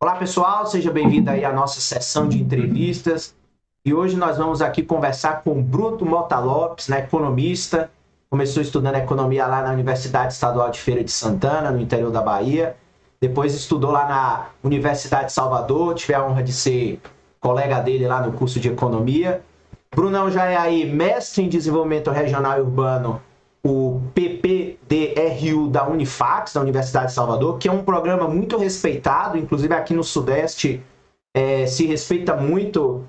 Olá, pessoal, seja bem-vindo aí à nossa sessão de entrevistas. E hoje nós vamos aqui conversar com o Bruno Mota Lopes, né, economista. Começou estudando economia lá na Universidade Estadual de Feira de Santana, no interior da Bahia. Depois estudou lá na Universidade de Salvador, tive a honra de ser colega dele lá no curso de economia. Brunão já é aí mestre em desenvolvimento regional e urbano, o PPDRU da Unifax, da Universidade de Salvador, que é um programa muito respeitado, inclusive aqui no Sudeste se respeita muito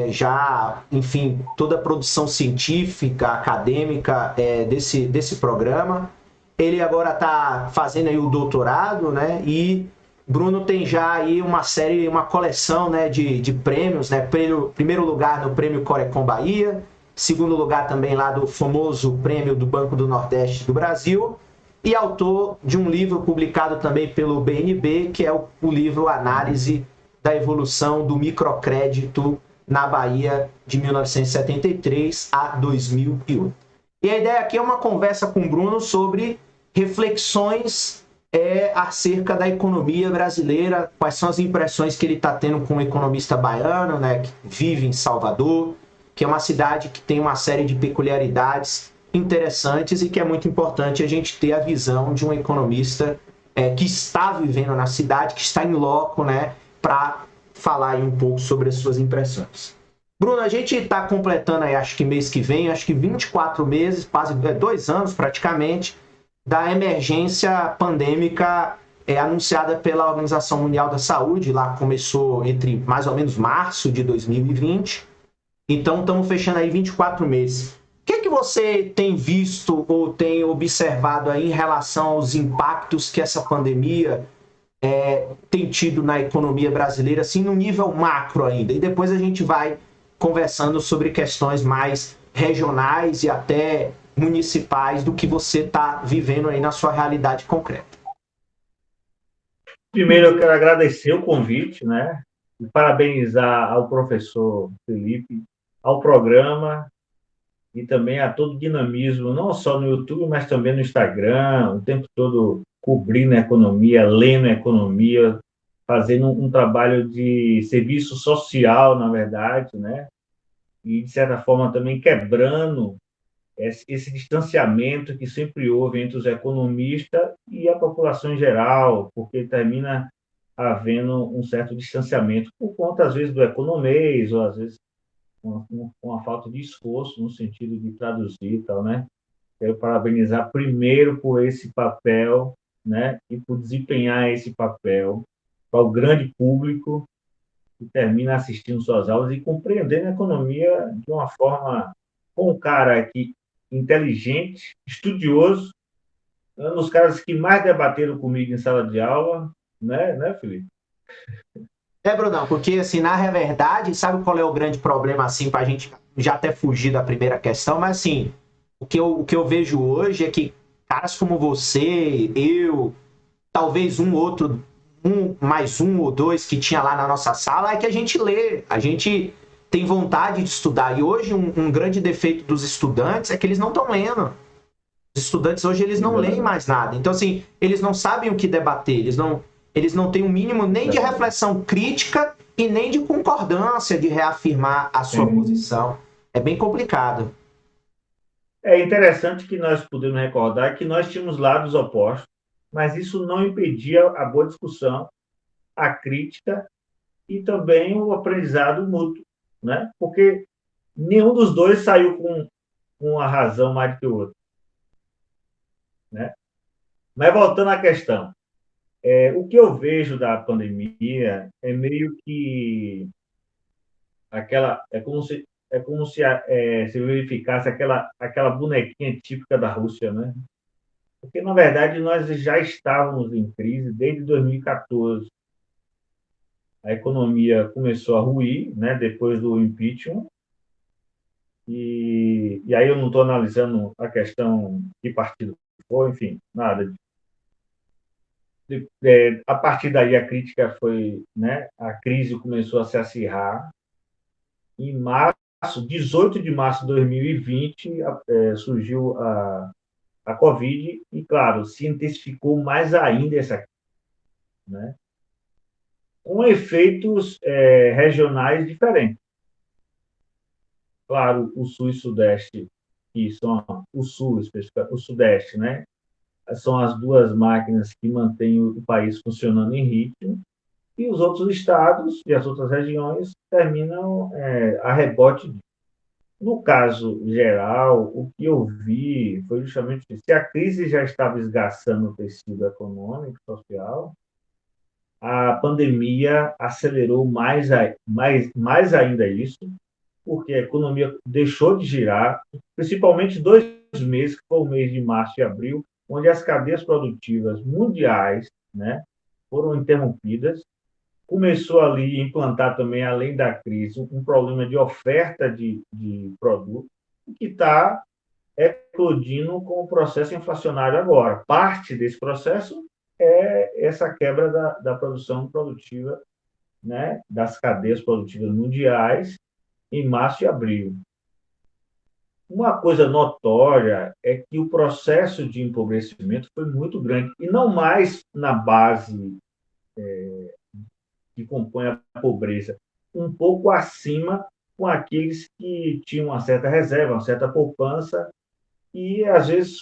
já, enfim, toda a produção científica, acadêmica desse programa. Ele agora está fazendo aí o doutorado, né? E Bruno tem já aí uma série, uma coleção, né, de prêmios, né? Primeiro lugar no Prêmio Corecon Bahia, segundo lugar também lá do famoso prêmio do Banco do Nordeste do Brasil, e autor de um livro publicado também pelo BNB, que é o livro Análise da Evolução do Microcrédito na Bahia de 1973 a 2008. E a ideia aqui é uma conversa com o Bruno sobre reflexões acerca da economia brasileira, quais são as impressões que ele está tendo com o economista baiano, né, que vive em Salvador, que é uma cidade que tem uma série de peculiaridades interessantes e que é muito importante a gente ter a visão de um economista que está vivendo na cidade, que está em loco, né, para falar aí um pouco sobre as suas impressões. Bruno, a gente está completando aí, acho que mês que vem, acho que 24 meses, quase 2 anos praticamente, da emergência pandêmica anunciada pela Organização Mundial da Saúde. Lá começou entre mais ou menos março de 2020. Então, estamos fechando aí 24 meses. O que você tem visto ou tem observado aí em relação aos impactos que essa pandemia tem tido na economia brasileira, assim, no nível macro ainda? E depois a gente vai conversando sobre questões mais regionais e até municipais do que você está vivendo aí na sua realidade concreta. Primeiro, eu quero agradecer o convite, né? E parabenizar ao professor Felipe, ao programa e também a todo o dinamismo, não só no YouTube, mas também no Instagram, o tempo todo cobrindo a economia, lendo a economia, fazendo um trabalho de serviço social, na verdade, né? E, de certa forma, também quebrando esse distanciamento que sempre houve entre os economistas e a população em geral, porque termina havendo um certo distanciamento por conta, às vezes, do economês, ou às vezes com a falta de esforço no sentido de traduzir e tal, né? Quero parabenizar primeiro por esse papel, né? E por desempenhar esse papel para o grande público que termina assistindo suas aulas e compreendendo a economia de uma forma com um cara que inteligente, estudioso, um dos caras que mais debateram comigo em sala de aula, né, Felipe? Brunão, porque assim, na verdade, sabe qual é o grande problema, assim, para a gente já até fugir da primeira questão, mas assim, o que eu vejo hoje é que caras como você, eu, talvez um outro, mais um ou dois que tinha lá na nossa sala, é que a gente lê, a gente tem vontade de estudar. E hoje um grande defeito dos estudantes é que eles não estão lendo. Os estudantes hoje eles não leem Exatamente. mais nada. Então, assim, eles não sabem o que debater, eles não têm o um mínimo nem de Exatamente. reflexão crítica e nem de concordância de reafirmar a sua posição. É bem complicado. É interessante que nós podemos recordar que nós tínhamos lados opostos, mas isso não impedia a boa discussão, a crítica e também o aprendizado mútuo, né? Porque nenhum dos dois saiu com a razão mais do que o outro, né? Mas voltando à questão, o que eu vejo da pandemia é meio que aquela se verificasse aquela bonequinha típica da Rússia, né? Porque na verdade nós já estávamos em crise desde 2014. A economia começou a ruir, né? Depois do impeachment. E aí eu não estou analisando a questão de partido foi, enfim, nada. A partir daí a crítica foi, né? A crise começou a se acirrar. Em março, 18 de março de 2020, surgiu a Covid e, claro, se intensificou mais ainda essa, né? com efeitos regionais diferentes. Claro, o Sul e Sudeste, que são o Sul, o Sudeste, né? São as duas máquinas que mantêm o país funcionando em ritmo, e os outros estados e as outras regiões terminam a rebote. No caso geral, o que eu vi foi justamente isso. Se a crise já estava esgaçando o tecido econômico, social, a pandemia acelerou mais ainda isso, porque a economia deixou de girar, principalmente 2 meses, que foi o mês de março e abril, onde as cadeias produtivas mundiais, né, foram interrompidas. Começou ali a implantar também, além da crise, um problema de oferta de produto, que está eclodindo com o processo inflacionário agora. Parte desse processo é essa quebra da produção produtiva, né, das cadeias produtivas mundiais em março e abril. Uma coisa notória é que o processo de empobrecimento foi muito grande, e não mais na base que compõe a pobreza, um pouco acima com aqueles que tinham uma certa reserva, uma certa poupança, e às vezes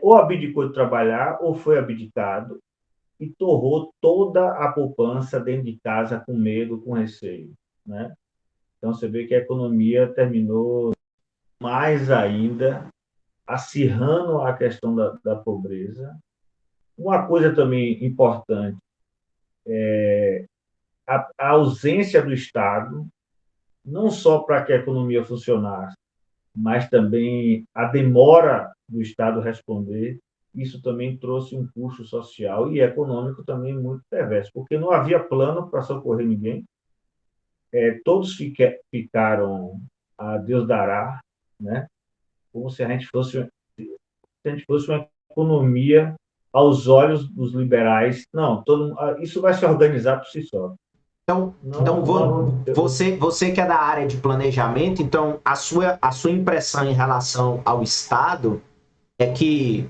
ou abdicou de trabalhar ou foi abdicado e torrou toda a poupança dentro de casa com medo, com receio, né? Então você vê que a economia terminou mais ainda acirrando a questão da pobreza. Uma coisa também importante, a ausência do Estado, não só para que a economia funcionasse, mas também a demora do Estado responder, isso também trouxe um custo social e econômico também muito perverso, porque não havia plano para socorrer ninguém, todos ficaram a Deus dará, né? Como se a gente fosse uma economia aos olhos dos liberais. Não, isso vai se organizar por si só. Então, você que é da área de planejamento, então a sua impressão em relação ao Estado é que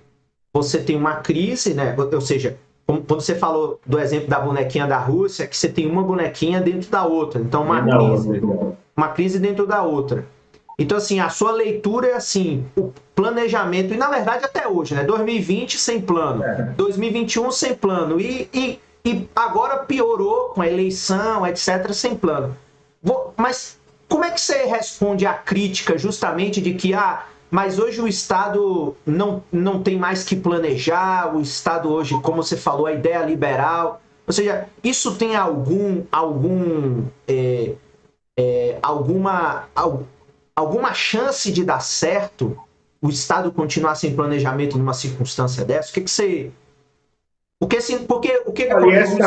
você tem uma crise, né? Ou seja, quando você falou do exemplo da bonequinha da Rússia, que você tem uma bonequinha dentro da outra. Então, uma crise dentro da outra. Então, assim, a sua leitura é assim, o planejamento, e na verdade até hoje, né? 2020 sem plano, 2021 sem plano, e agora piorou com a eleição, etc., sem plano. Mas como é que você responde à crítica justamente de que, mas hoje o Estado não tem mais que planejar, o Estado hoje, como você falou, a ideia liberal, ou seja, isso tem alguma chance de dar certo o Estado continuar sem planejamento numa circunstância dessa? O que você... Porque, assim, o que acontece?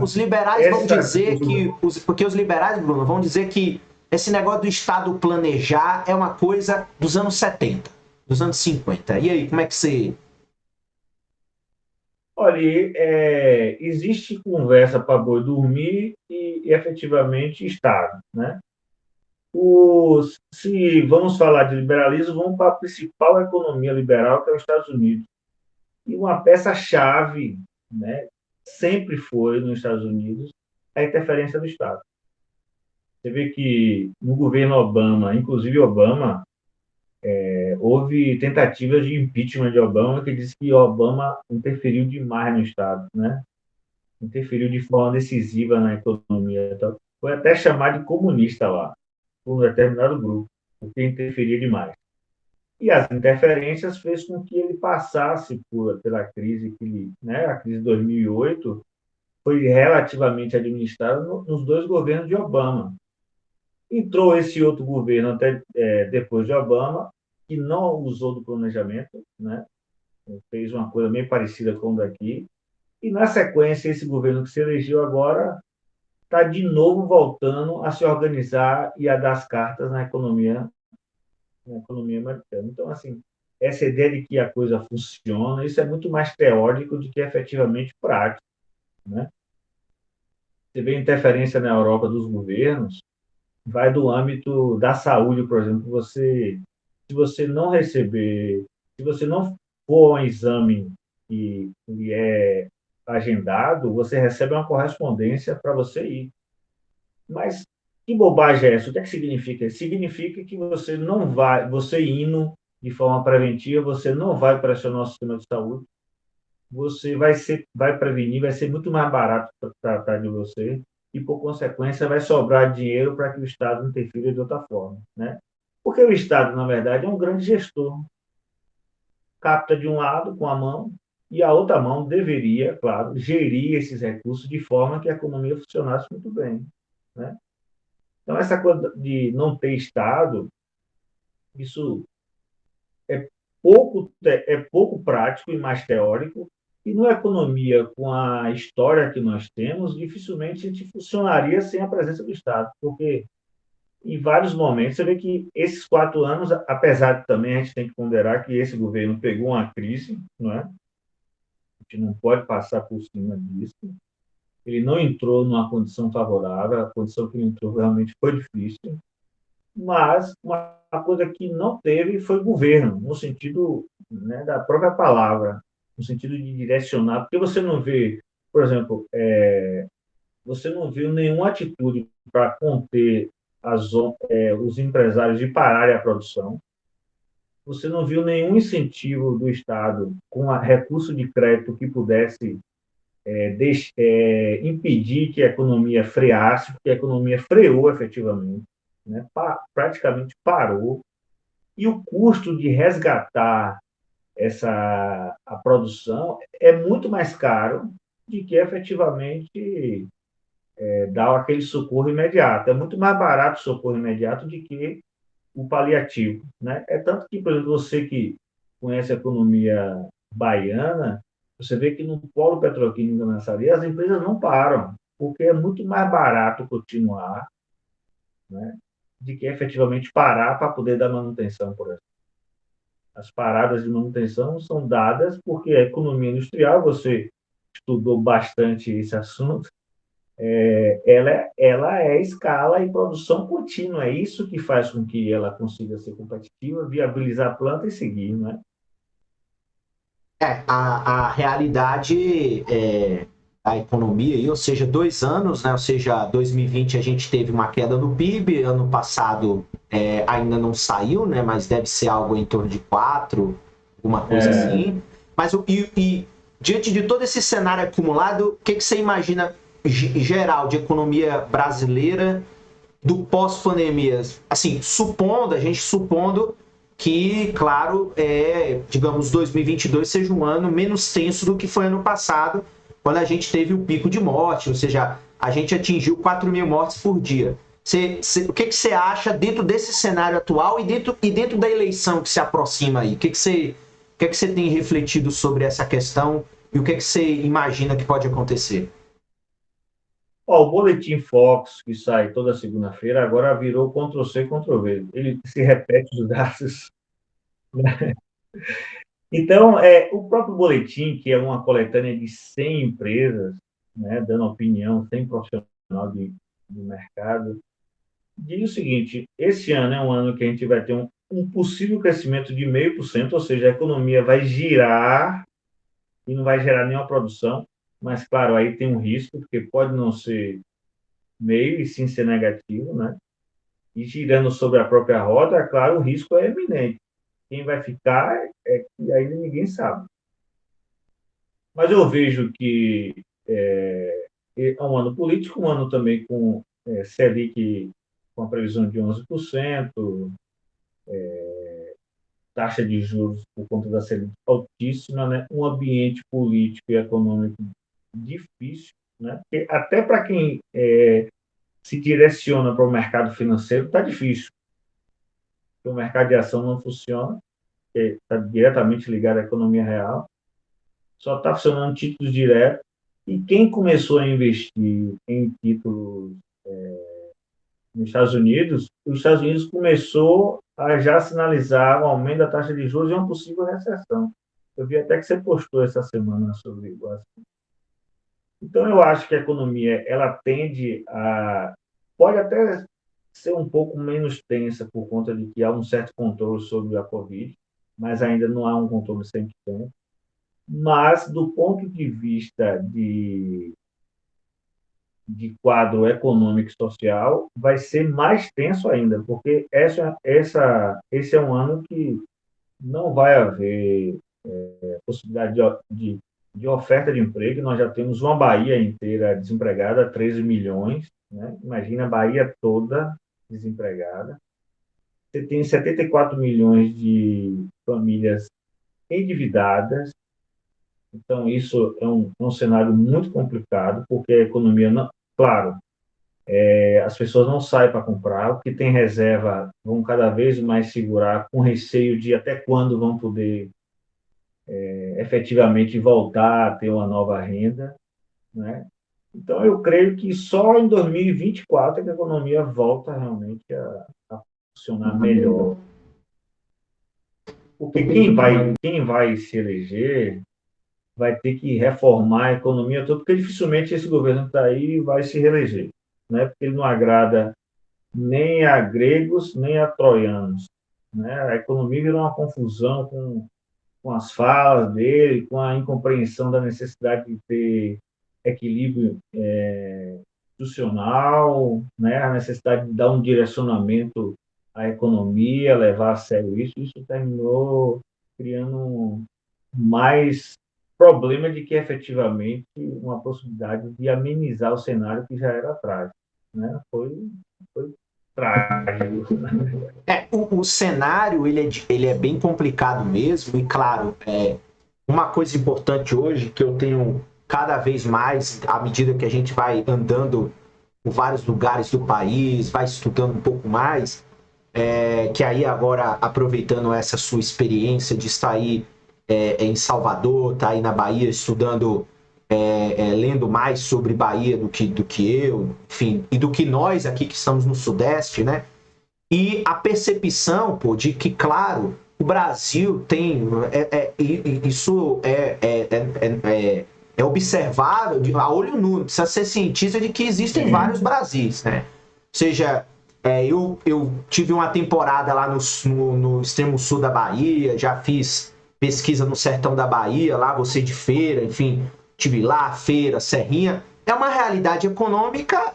Os liberais vão dizer que... Porque os liberais, Bruno, vão dizer que esse negócio do Estado planejar é uma coisa dos anos 70, dos anos 50. E aí, como é que você... Olha, existe conversa para boi dormir e efetivamente Estado, né? Se vamos falar de liberalismo, vamos para a principal economia liberal, que é os Estados Unidos. E uma peça-chave, né, sempre foi nos Estados Unidos a interferência do Estado. Você vê que no governo Obama, inclusive Obama, houve tentativas de impeachment de Obama, que diz que Obama interferiu demais no Estado, né? Interferiu de forma decisiva na economia. Então, foi até chamado de comunista lá, por um determinado grupo, porque interferia demais. E as interferências fez com que ele passasse pela crise a crise de 2008 foi relativamente administrada nos 2 governos de Obama. Entrou esse outro governo até depois de Obama, que não usou do planejamento, né? Fez uma coisa meio parecida com o daqui, e na sequência esse governo que se elegeu agora está de novo voltando a se organizar e a dar as cartas na economia americana. Então, assim, essa ideia de que a coisa funciona, isso é muito mais teórico do que efetivamente prático, né? Você vê interferência na Europa dos governos, vai do âmbito da saúde, por exemplo. Se você não receber, se você não for a um exame que é agendado, você recebe uma correspondência para você ir. Mas que bobagem é essa? O que é que significa? Significa que você não vai, você indo de forma preventiva, você não vai pressionar o sistema de saúde, você vai prevenir, vai ser muito mais barato tratar de você e, por consequência, vai sobrar dinheiro para que o Estado interfira de outra forma, né? Porque o Estado, na verdade, é um grande gestor. Capta de um lado com a mão e a outra mão deveria, claro, gerir esses recursos de forma que a economia funcionasse muito bem, né? Então, essa coisa de não ter Estado, isso é é pouco prático e mais teórico, e numa economia com a história que nós temos, dificilmente a gente funcionaria sem a presença do Estado, porque em vários momentos você vê que esses 4 anos, apesar de também a gente tem que ponderar que esse governo pegou uma crise, não é? A gente não pode passar por cima disso. Ele não entrou numa condição favorável, a condição que ele entrou realmente foi difícil, mas uma coisa que não teve foi governo, no sentido, né, da própria palavra, no sentido de direcionar, porque você não vê, por exemplo, você não viu nenhuma atitude para conter os empresários de pararem a produção, você não viu nenhum incentivo do Estado com recurso de crédito que pudesse impedir que a economia freasse, porque a economia freou efetivamente, né? Praticamente parou, e o custo de resgatar a produção é muito mais caro do que efetivamente dar aquele socorro imediato. É muito mais barato o socorro imediato do que o paliativo, né? É tanto que, por exemplo, você que conhece a economia baiana, você vê que no polo petroquímico da Naçaria as empresas não param, porque é muito mais barato continuar, né, de que efetivamente parar para poder dar manutenção, por exemplo. As paradas de manutenção são dadas porque a economia industrial, você estudou bastante esse assunto, ela é escala e produção contínua. É isso que faz com que ela consiga ser competitiva, viabilizar a planta e seguir, né? A realidade da economia, aí, ou seja, 2 anos, né? Ou seja, 2020 a gente teve uma queda no PIB, ano passado ainda não saiu, né? Mas deve ser algo em torno de 4, alguma coisa assim. Mas diante de todo esse cenário acumulado, o que, que você imagina geral de economia brasileira do pós-pandemia? Assim, a gente supondo que, claro, digamos, 2022 seja um ano menos tenso do que foi ano passado, quando a gente teve o pico de morte, ou seja, a gente atingiu 4 mil mortes por dia. O que, que você acha dentro desse cenário atual e dentro da eleição que se aproxima aí? O que você tem refletido sobre essa questão e o que você imagina que pode acontecer? Ó, o Boletim Fox, que sai toda segunda-feira, agora virou Ctrl+C, Ctrl+V. Ele se repete os dados. Então, o próprio boletim, que é uma coletânea de 100 empresas, né, dando opinião, 100 profissionais de mercado, diz o seguinte: esse ano é um ano que a gente vai ter um possível crescimento de 0,5%, ou seja, a economia vai girar e não vai gerar nenhuma produção, mas, claro, aí tem um risco, porque pode não ser meio e sim ser negativo, né? E girando sobre a própria roda, é claro, o risco é eminente. Quem vai ficar que ainda ninguém sabe. Mas eu vejo que é um ano político, um ano também com Selic com a previsão de 11%, taxa de juros por conta da Selic altíssima, né? Um ambiente político e econômico difícil, né? Porque até para quem se direciona para o mercado financeiro está difícil, porque o mercado de ação não funciona, está diretamente ligado à economia real, só está funcionando títulos diretos, e quem começou a investir em títulos nos Estados Unidos, os Estados Unidos começou a já sinalizar o aumento da taxa de juros e uma possível recessão. Eu vi até que você postou essa semana sobre o assunto. Então, eu acho que a economia ela tende a pode até ser um pouco menos tensa por conta de que há um certo controle sobre a Covid, mas ainda não há um controle 100%. mas do ponto de vista de quadro econômico e social, vai ser mais tenso ainda, porque esse é um ano que não vai haver possibilidade de oferta de emprego. Nós já temos uma Bahia inteira desempregada, 13 milhões, né? Imagina a Bahia toda desempregada. Você tem 74 milhões de famílias endividadas. Então, isso é um cenário muito complicado, porque a economia, não, claro, as pessoas não saem para comprar, o que tem reserva vão cada vez mais segurar, com receio de até quando vão poder efetivamente voltar a ter uma nova renda, né? Então, eu creio que só em 2024 é que a economia volta realmente a funcionar melhor. Porque quem vai se eleger vai ter que reformar a economia toda, porque dificilmente esse governo que está aí vai se reeleger, né? Porque ele não agrada nem a gregos, nem a troianos, né? A economia virou uma confusão com as falas dele, com a incompreensão da necessidade de ter equilíbrio institucional, né? A necessidade de dar um direcionamento à economia, levar a sério isso terminou criando mais problema de que efetivamente uma possibilidade de amenizar o cenário que já era trágico, né? Foi trágico. O cenário ele é bem complicado mesmo, e claro, uma coisa importante hoje que eu tenho cada vez mais, à medida que a gente vai andando por vários lugares do país, vai estudando um pouco mais, que aí agora, aproveitando essa sua experiência de estar aí em Salvador, tá aí na Bahia estudando, lendo mais sobre Bahia do que eu, enfim, e do que nós aqui que estamos no Sudeste, né? E a percepção, pô, de que, claro, o Brasil tem. Isso é observável a olho nu, não precisa ser cientista de que existem vários Brasis, né? Ou seja, eu tive uma temporada lá no extremo sul da Bahia, já fiz pesquisa no sertão da Bahia, lá você de feira, enfim, tive lá, feira, serrinha. É uma realidade econômica,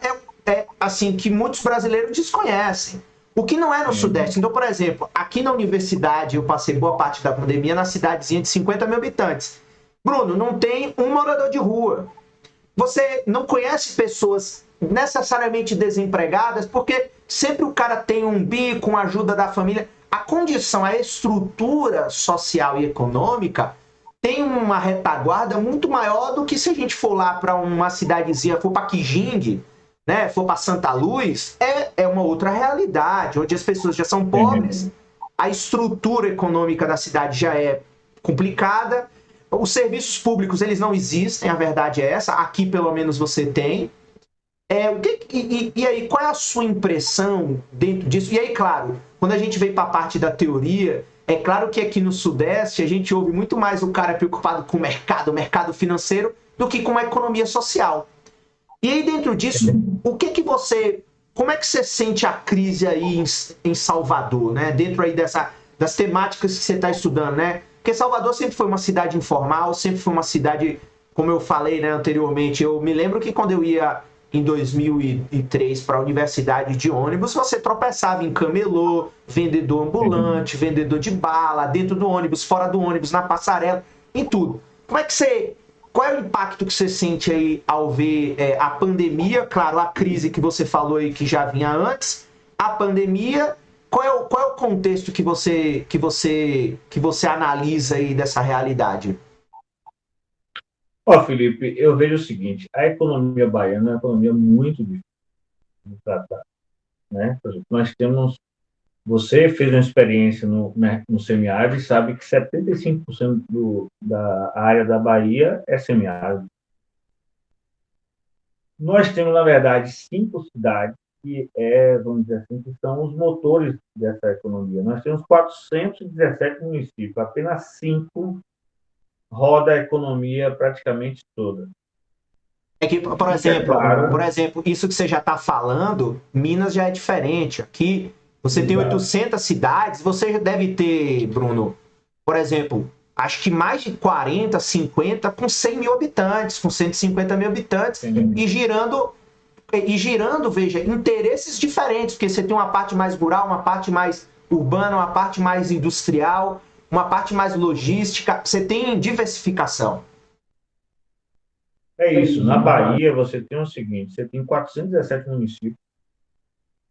assim, que muitos brasileiros desconhecem. O que não é no Sudeste. Então, por exemplo, aqui na universidade, eu passei boa parte da pandemia na cidadezinha de 50 mil habitantes. Bruno, não tem um morador de rua. Você não conhece pessoas necessariamente desempregadas, porque sempre o cara tem um bico, uma ajuda da família. A condição, a estrutura social e econômica tem uma retaguarda muito maior do que se a gente for lá para uma cidadezinha, for para Quijingue, né, for para Santa Luz, é uma outra realidade, onde as pessoas já são pobres, a estrutura econômica da cidade já é complicada, os serviços públicos eles não existem, a verdade é essa, aqui pelo menos você tem. E aí, qual é a sua impressão dentro disso? E aí, claro, quando a gente vem para a parte da teoria, é claro que aqui no Sudeste a gente ouve muito mais o cara preocupado com o mercado financeiro, do que com a economia social. E aí, dentro disso, como é que você sente a crise aí em Salvador, né? Dentro aí das temáticas que você está estudando, né? Porque Salvador sempre foi uma cidade informal, sempre foi uma cidade, como eu falei, né, anteriormente, eu me lembro que quando eu ia em 2003 para a universidade de ônibus, você tropeçava em camelô, vendedor ambulante, vendedor de bala, dentro do ônibus, fora do ônibus, na passarela, em tudo. Qual é o impacto que você sente aí ao ver a pandemia? Claro, a crise que você falou aí que já vinha antes, a pandemia. Qual é o contexto que você analisa aí dessa realidade? Felipe, eu vejo o seguinte: a economia baiana é uma economia muito difícil de tratar, né? Por exemplo, nós temos. Você fez uma experiência no semiárido e sabe que 75% da área da Bahia é semiárido. Nós temos, na verdade, 5 cidades que vamos dizer assim, que são os motores dessa economia. Nós temos 417 municípios, apenas 5 roda a economia praticamente toda. É que, por exemplo, isso que você já está falando, Minas já é diferente. Aqui você tem 800 cidades, você já deve ter, Bruno, por exemplo, acho que mais de 40, 50, com 100 mil habitantes, com 150 mil habitantes, e girando, veja, interesses diferentes, porque você tem uma parte mais rural, uma parte mais urbana, uma parte mais industrial, uma parte mais logística, você tem diversificação. É isso. Na Bahia, você tem o seguinte: você tem 417 municípios,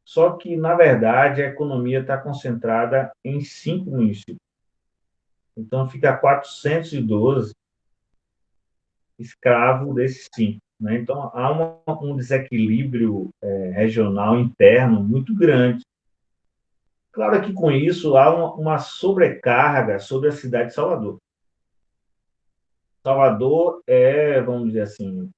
só que, na verdade, a economia está concentrada em 5 municípios. Então, fica 412 escravos desses 5. Né? Então, há um desequilíbrio regional interno muito grande. Claro que, com isso, há uma sobrecarga sobre a cidade de Salvador. Salvador vamos dizer assim,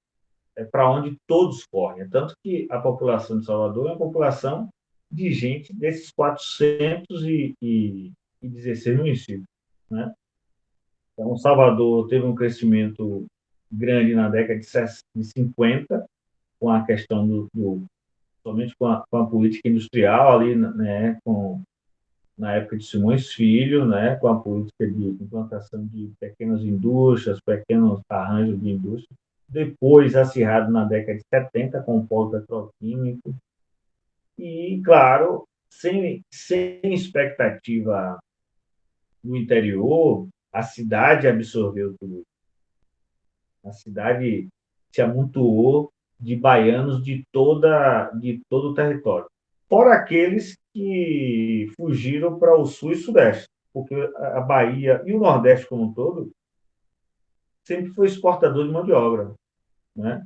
para onde todos correm. Tanto que a população de Salvador é uma população de gente desses 416 municípios. Né? Então, Salvador teve um crescimento grande na década de 50, com a questão somente com a política industrial ali, né, na época de Simões Filho, né, com a política de implantação de pequenas indústrias, pequenos arranjos de indústria. Depois, acirrado na década de 70, com o polo petroquímico. E, claro, sem expectativa no interior, a cidade absorveu tudo. A cidade se amontoou de baianos de todo o território. Fora aqueles que fugiram para o sul e sudeste, porque a Bahia e o Nordeste como um todo sempre foi exportador de mão de obra. Né?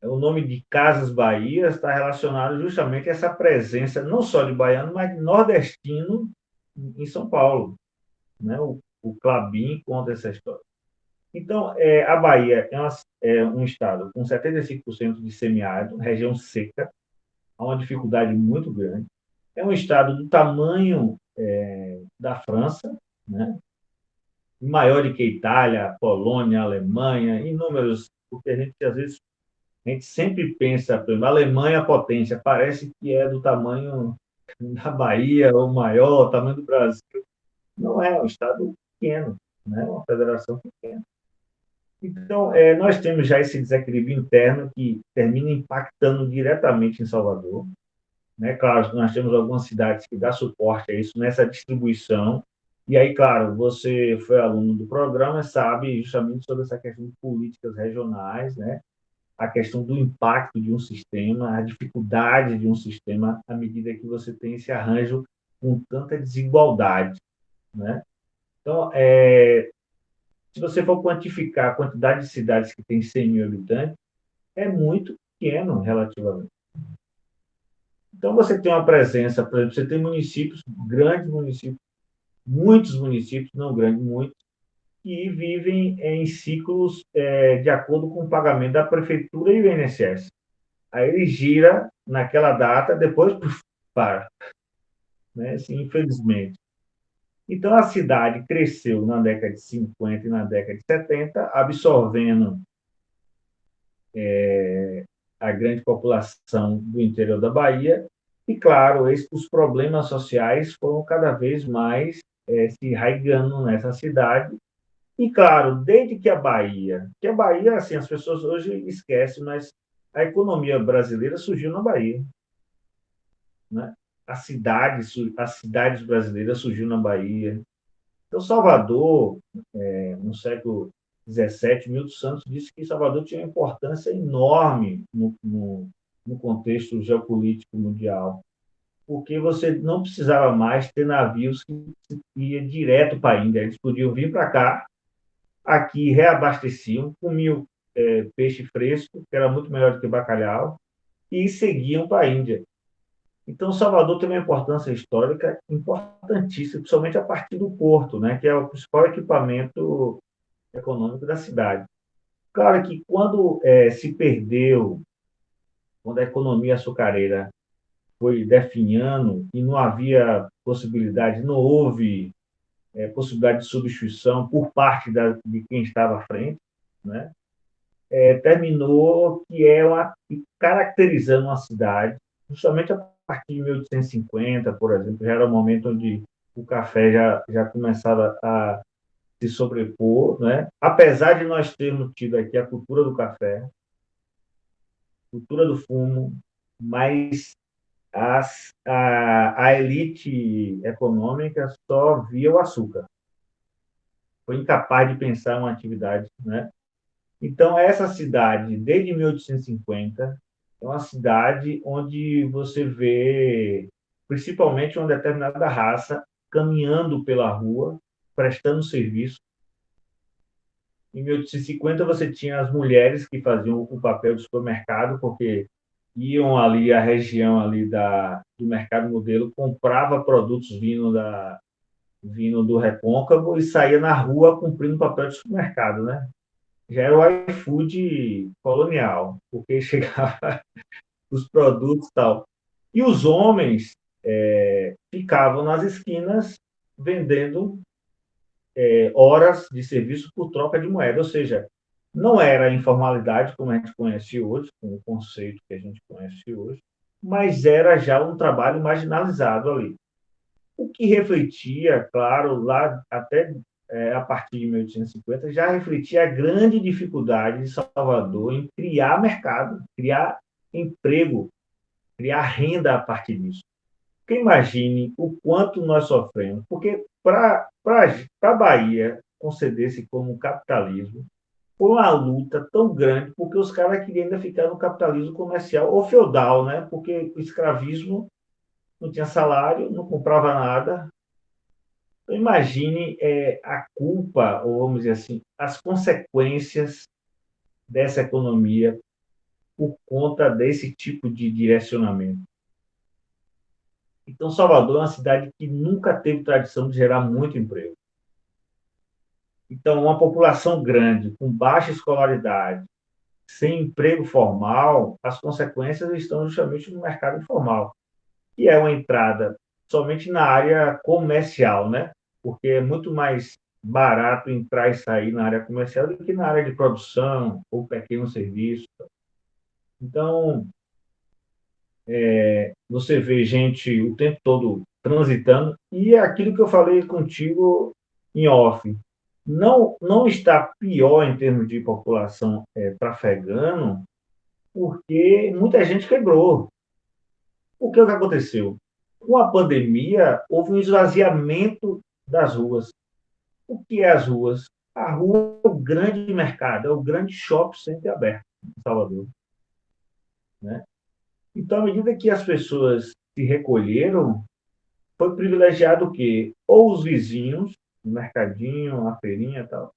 O nome de Casas Bahia está relacionado justamente a essa presença não só de baiano, mas de nordestino em São Paulo. Né? O Klabin conta essa história. Então, a Bahia é um estado com 75% de semiárido, região seca, há uma dificuldade muito grande. É um estado do tamanho da França, né? Maior do que Itália, Polônia, Alemanha, inúmeros, porque a gente sempre pensa, por exemplo, a Alemanha potência, parece que é do tamanho da Bahia, ou maior, o tamanho do Brasil. Não é um estado pequeno, né? Uma federação pequena. Então, nós temos já esse desequilíbrio interno que termina impactando diretamente em Salvador. Né? Claro, nós temos algumas cidades que dão suporte a isso nessa distribuição. E aí, claro, você foi aluno do programa, sabe justamente sobre essa questão de políticas regionais, né? A questão do impacto de um sistema, a dificuldade de um sistema à medida que você tem esse arranjo com tanta desigualdade. Né? Então, se você for quantificar a quantidade de cidades que tem 100 mil habitantes, é muito pequeno relativamente. Então, você tem uma presença, por exemplo, você tem municípios, grandes municípios, muitos municípios, não grandes, muitos, que vivem em ciclos de acordo com o pagamento da prefeitura e o INSS. Aí ele gira naquela data, depois para. Né? Assim, infelizmente. Então, a cidade cresceu na década de 50 e na década de 70, absorvendo a grande população do interior da Bahia. E, claro, os problemas sociais foram cada vez mais se arraigando nessa cidade. E, claro, desde que a Bahia, assim, as pessoas hoje esquecem, mas a economia brasileira surgiu na Bahia. Né? As cidades brasileiras surgiu na Bahia. Então, Salvador, no século XVII, Milton Santos disse que Salvador tinha uma importância enorme no contexto geopolítico mundial, porque você não precisava mais ter navios que iam direto para a Índia. Eles podiam vir para cá, aqui reabasteciam, comiam peixe fresco, que era muito melhor do que bacalhau, e seguiam para a Índia. Então, Salvador tem uma importância histórica importantíssima, principalmente a partir do porto, né, que é o principal equipamento econômico da cidade. Claro que quando se perdeu, quando a economia açucareira foi definhando e não havia possibilidade, não houve possibilidade de substituição por parte de quem estava à frente, né, terminou caracterizando uma cidade, justamente a partir de 1850, por exemplo, já era o momento onde o café já começava a se sobrepor, né? Apesar de nós termos tido aqui a cultura do café, cultura do fumo, mas a elite econômica só via o açúcar. Foi incapaz de pensar uma atividade, né? Então, essa cidade, desde 1850, é uma cidade onde você vê, principalmente, uma determinada raça caminhando pela rua, prestando serviço. Em 1850, você tinha as mulheres que faziam o papel de supermercado, porque iam ali à região ali do mercado modelo, comprava produtos vindo do Recôncavo e saía na rua cumprindo o papel de supermercado, né? Já era o iFood colonial, porque chegava os produtos e tal. E os homens ficavam nas esquinas vendendo horas de serviço por troca de moeda, ou seja, não era a informalidade como a gente conhece hoje, com o conceito que a gente conhece hoje, mas era já um trabalho marginalizado ali. O que refletia, claro, lá até a partir de 1850, já refletia a grande dificuldade de Salvador em criar mercado, criar emprego, criar renda a partir disso. Porque imagine o quanto nós sofremos, porque para a Bahia conceder-se como capitalismo, foi uma luta tão grande, porque os caras queriam ainda ficar no capitalismo comercial ou feudal, né? Porque o escravismo não tinha salário, não comprava nada. Então, imagine a culpa, ou vamos dizer assim, as consequências dessa economia por conta desse tipo de direcionamento. Então, Salvador é uma cidade que nunca teve tradição de gerar muito emprego. Então, uma população grande, com baixa escolaridade, sem emprego formal, as consequências estão justamente no mercado informal, que é uma entrada somente na área comercial, né? Porque é muito mais barato entrar e sair na área comercial do que na área de produção ou pequeno serviço. Então, você vê gente o tempo todo transitando, e é aquilo que eu falei contigo em off. Não está pior em termos de população trafegando, porque muita gente quebrou. O que aconteceu? Com a pandemia, houve um esvaziamento das ruas. O que é as ruas? A rua é o grande mercado, é o grande shopping sempre aberto em Salvador, né? Então, à medida que as pessoas se recolheram, foi privilegiado o quê? Ou os vizinhos, o mercadinho, a feirinha e tal,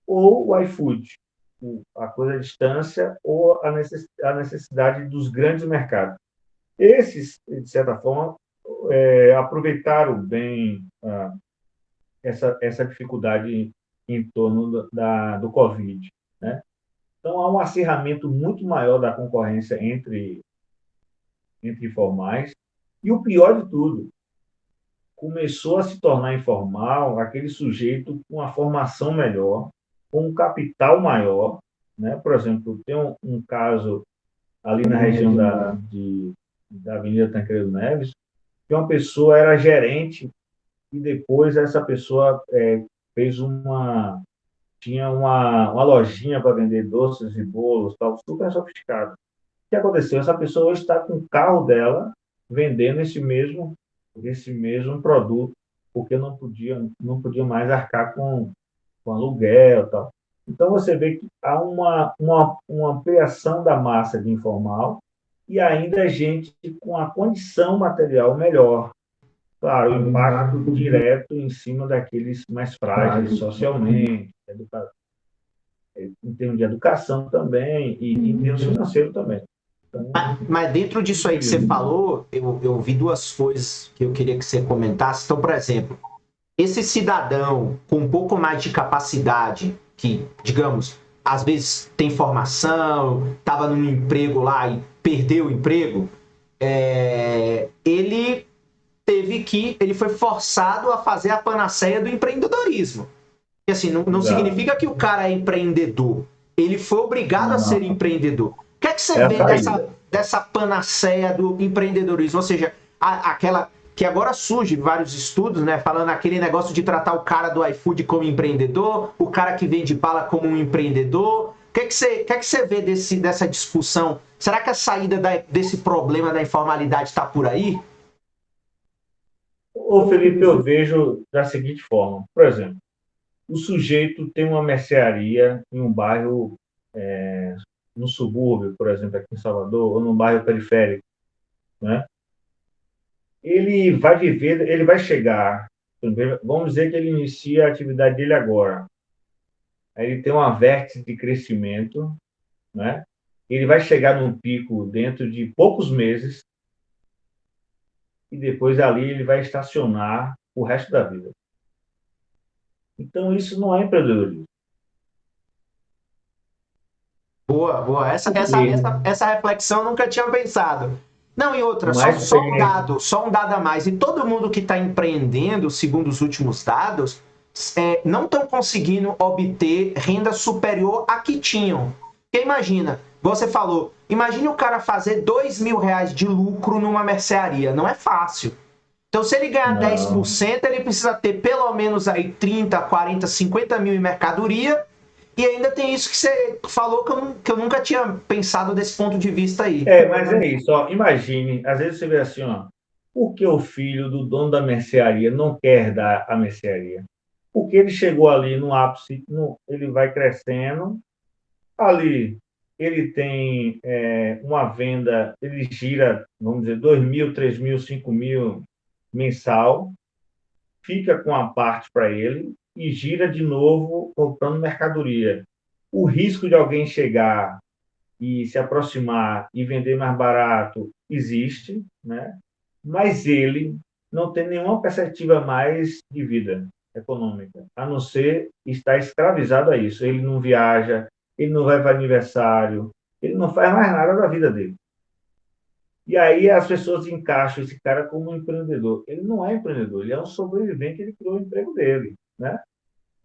ou o iFood, a coisa à distância, ou a necessidade dos grandes mercados. Esses, de certa forma, aproveitaram bem essa dificuldade em torno do Covid, né? Então, há um acirramento muito maior da concorrência entre informais, e o pior de tudo, começou a se tornar informal aquele sujeito com uma formação melhor, com um capital maior, né? Por exemplo, tem um caso ali na região da Avenida Tancredo Neves, que uma pessoa era gerente e depois essa pessoa tinha uma lojinha para vender doces e bolos, tal, super sofisticado. O que aconteceu? Essa pessoa hoje está com o carro dela vendendo esse mesmo produto, porque não podia mais arcar com aluguel e tal. Então, você vê que há uma ampliação da massa de informal e ainda gente com a condição material melhor. Claro, o impacto direto em cima daqueles mais frágeis socialmente, em termos de educação também e em termos financeiros também. Então, mas dentro disso aí que você falou, eu vi duas coisas que eu queria que você comentasse. Então, por exemplo, esse cidadão com um pouco mais de capacidade, que, digamos, às vezes tem formação, estava num emprego lá e perdeu o emprego, ele foi forçado a fazer a panaceia do empreendedorismo. E assim, não significa que o cara é empreendedor. Ele foi obrigado a ser empreendedor. O que é que você vê dessa panaceia do empreendedorismo? Ou seja, aquela que agora surge vários estudos, né, falando aquele negócio de tratar o cara do iFood como empreendedor, o cara que vende bala como um empreendedor. O que você vê dessa discussão? Será que a saída desse problema da informalidade está por aí? Ô, Felipe, eu vejo da seguinte forma. Por exemplo, o sujeito tem uma mercearia em um bairro, no subúrbio, por exemplo, aqui em Salvador, ou num bairro periférico, né? Ele vai viver, ele vai chegar, vamos dizer que ele inicia a atividade dele agora. Aí ele tem uma vértice de crescimento, né? Ele vai chegar num pico dentro de poucos meses e depois ali ele vai estacionar o resto da vida. Então isso não é empreendedorismo. Boa, boa. Essa, Por essa, quê? essa, essa reflexão eu nunca tinha pensado. Não, e outra, só, Mas só um dado, só um dado a mais. E todo mundo que está empreendendo, segundo os últimos dados, não estão conseguindo obter renda superior à que tinham. Porque imagina, você falou, imagine o cara fazer R$ 2.000 de lucro numa mercearia. Não é fácil. Então, se ele ganhar não. 10%, ele precisa ter pelo menos aí 30, 40, 50 mil em mercadoria. E ainda tem isso que você falou que eu nunca tinha pensado desse ponto de vista aí. Mas é isso. Ó, imagine, às vezes você vê assim, ó, por que o filho do dono da mercearia não quer dar a mercearia? Porque ele chegou ali no ápice, ele vai crescendo, ali ele tem uma venda, ele gira, vamos dizer, 2.000, 3.000, 5.000 mensal, fica com a parte para ele e gira de novo comprando mercadoria. O risco de alguém chegar e se aproximar e vender mais barato existe, né? Mas ele não tem nenhuma perspectiva mais de vida econômica, a não ser estar escravizado a isso. Ele não viaja, ele não vai para aniversário, ele não faz mais nada da vida dele. E aí as pessoas encaixam esse cara como um empreendedor. Ele não é empreendedor, ele é um sobrevivente, ele criou o emprego dele, né?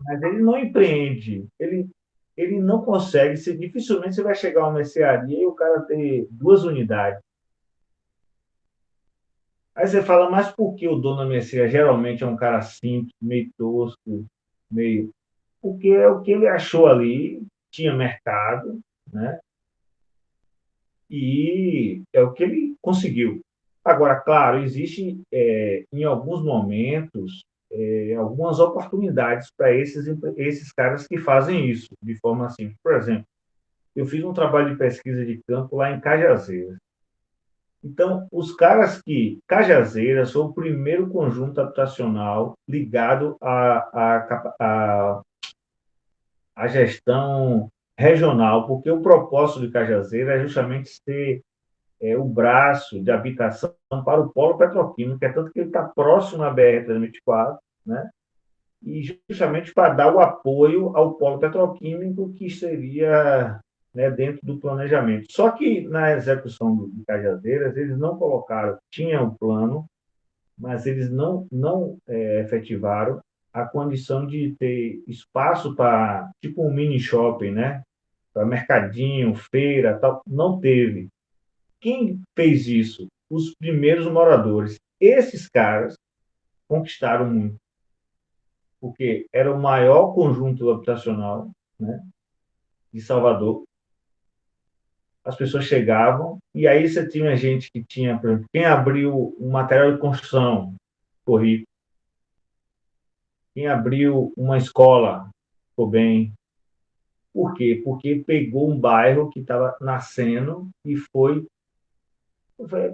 Mas ele não empreende, ele não consegue, dificilmente você vai chegar a uma mercearia e o cara ter 2 unidades. Aí você fala, mas por que o dono da mercearia geralmente é um cara simples, meio tosco, meio... Porque é o que ele achou ali, tinha mercado, né? E é o que ele conseguiu. Agora, claro, existe em alguns momentos algumas oportunidades para esses caras que fazem isso de forma simples. Por exemplo, eu fiz um trabalho de pesquisa de campo lá em Cajazeiras. Então, os caras que... Cajazeiras foi o primeiro conjunto habitacional ligado à gestão regional, porque o propósito de Cajazeiras é justamente ser o braço de habitação para o polo petroquímico, que é tanto que ele está próximo à BR-324, né? E justamente para dar o apoio ao polo petroquímico que seria, né, dentro do planejamento. Só que na execução de Cajazeiras, eles não colocaram, tinha o plano, mas eles não efetivaram a condição de ter espaço para, tipo um mini shopping, né? Para mercadinho, feira, tal, não teve. Quem fez isso? Os primeiros moradores. Esses caras conquistaram muito, porque era o maior conjunto habitacional, né, de Salvador. As pessoas chegavam, e aí você tinha gente que tinha, por exemplo, quem abriu um material de construção, ficou rico. Quem abriu uma escola, ficou bem. Por quê? Porque pegou um bairro que estava nascendo e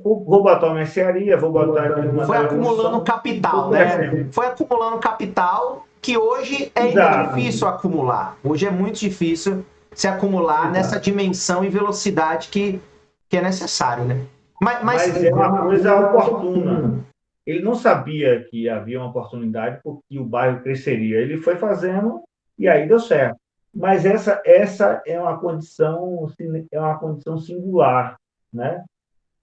vou botar uma mercearia, vou botar aqui uma Foi acumulando construção, e foi capital, né? crescendo. Foi acumulando capital que hoje ainda é Exato. difícil acumular. Hoje é muito difícil se acumular nessa Exato. dimensão e velocidade que é necessário, né? Mas é uma coisa oportuna. Ele não sabia que havia uma oportunidade porque o bairro cresceria. Ele foi fazendo e aí deu certo. Mas essa é uma condição singular, né?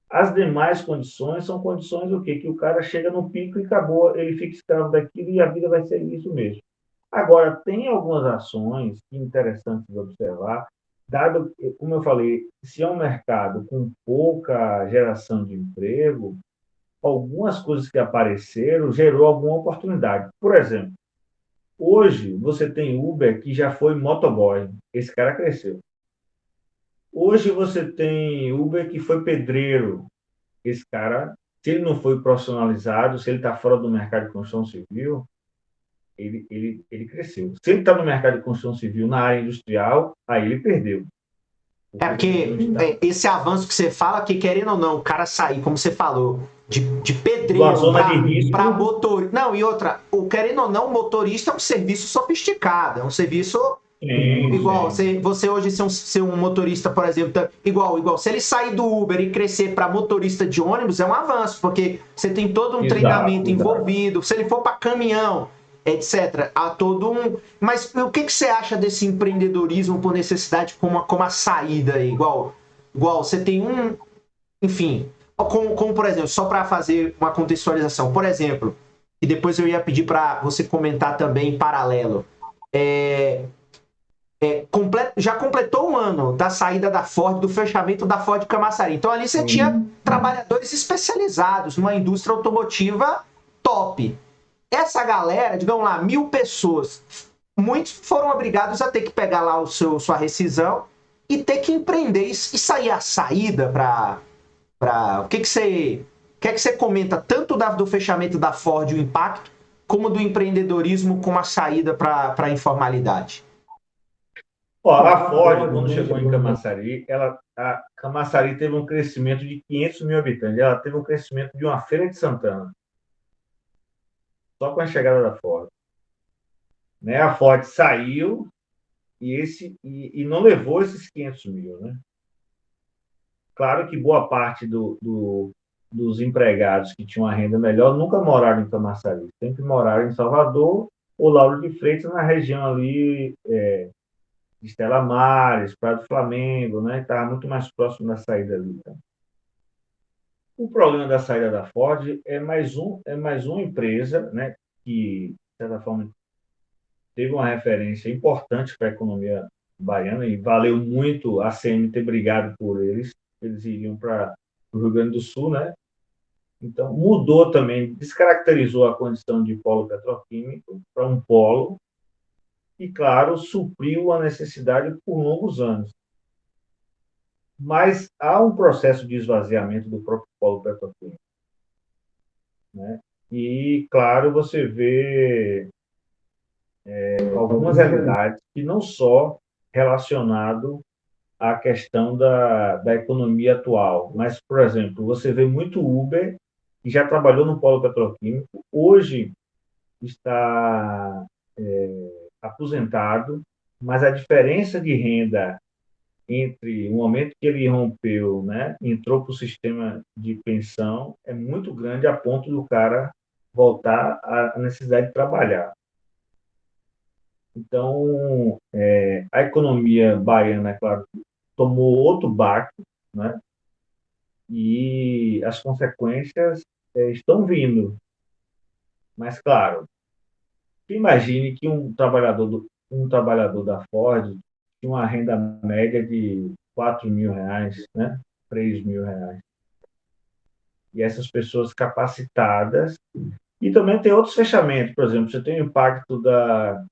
As demais condições são condições o quê? Que o cara chega no pico e acabou, ele fica escravo daquilo e a vida vai ser isso mesmo. Agora, tem algumas ações interessantes de observar, dado, como eu falei, se é um mercado com pouca geração de emprego, algumas coisas que apareceram gerou alguma oportunidade. Por exemplo, hoje você tem Uber que já foi motoboy. Esse cara cresceu. Hoje você tem Uber que foi pedreiro. Esse cara, se ele não foi profissionalizado, se ele está fora do mercado de construção civil, ele cresceu. Se ele está no mercado de construção civil, na área industrial, aí ele perdeu. É Porque ele porque não está esse avanço que você fala, que querendo ou não, o cara sair, como você falou, de numa pedreiro zona de para risco. motorista. Não, e outra, o querendo ou não, o motorista é um serviço sofisticado, é um serviço Sim, igual. sim. Você hoje ser um motorista, por exemplo, igual. Se ele sair do Uber e crescer para motorista de ônibus, é um avanço, porque você tem todo um treinamento Exato, exato. envolvido. Se ele for para caminhão, etc. Há todo um. Mas o que você acha desse empreendedorismo por necessidade como a saída aí? Igual você tem um. Enfim, como por exemplo, só para fazer uma contextualização, por exemplo, e depois eu ia pedir para você comentar também em paralelo. É, já completou um ano da saída da Ford, do fechamento da Ford Camaçari. Então ali você tinha Sim. trabalhadores especializados numa indústria automotiva top. Essa galera, digamos lá, 1.000 pessoas, muitos foram obrigados a ter que pegar lá sua rescisão e ter que empreender e sair a saída para o que você comenta tanto do fechamento da Ford, o impacto, como do empreendedorismo com a saída para a informalidade? Ó, a Ford, quando chegou em Camaçari, a Camaçari teve um crescimento de 500 mil habitantes. Ela teve um crescimento de uma feira de Santana, só com a chegada da Ford. Né? A Ford saiu e não levou esses 500 mil. Né? Claro que boa parte dos empregados que tinham uma renda melhor nunca moraram em Camaçari, sempre moraram em Salvador ou Lauro de Freitas, na região ali Estela Maris, Praia do Flamengo, né? Estava muito mais próximo da saída ali. Então. O problema da saída da Ford é mais uma empresa, né? Que, de certa forma, teve uma referência importante para a economia baiana e valeu muito a CM ter brigado por eles. Eles iriam para o Rio Grande do Sul, né? Então, mudou também, descaracterizou a condição de polo petroquímico para um polo e, claro, supriu a necessidade por longos anos. Mas há um processo de esvaziamento do próprio polo petroquímico. Né? E, claro, você vê algumas realidades que não só relacionado à questão da economia atual, mas, por exemplo, você vê muito Uber, que já trabalhou no polo petroquímico, hoje está aposentado, mas a diferença de renda entre o momento que ele rompeu, né, entrou para o sistema de pensão, é muito grande a ponto do cara voltar à necessidade de trabalhar. Então, a economia baiana, é claro, tomou outro baque, né, e as consequências estão vindo. Mas, claro, imagine que um trabalhador da Ford tinha uma renda média de R$ 4.000, né, R$ 3.000. E essas pessoas capacitadas. E também tem outros fechamentos, por exemplo, você tem o impacto da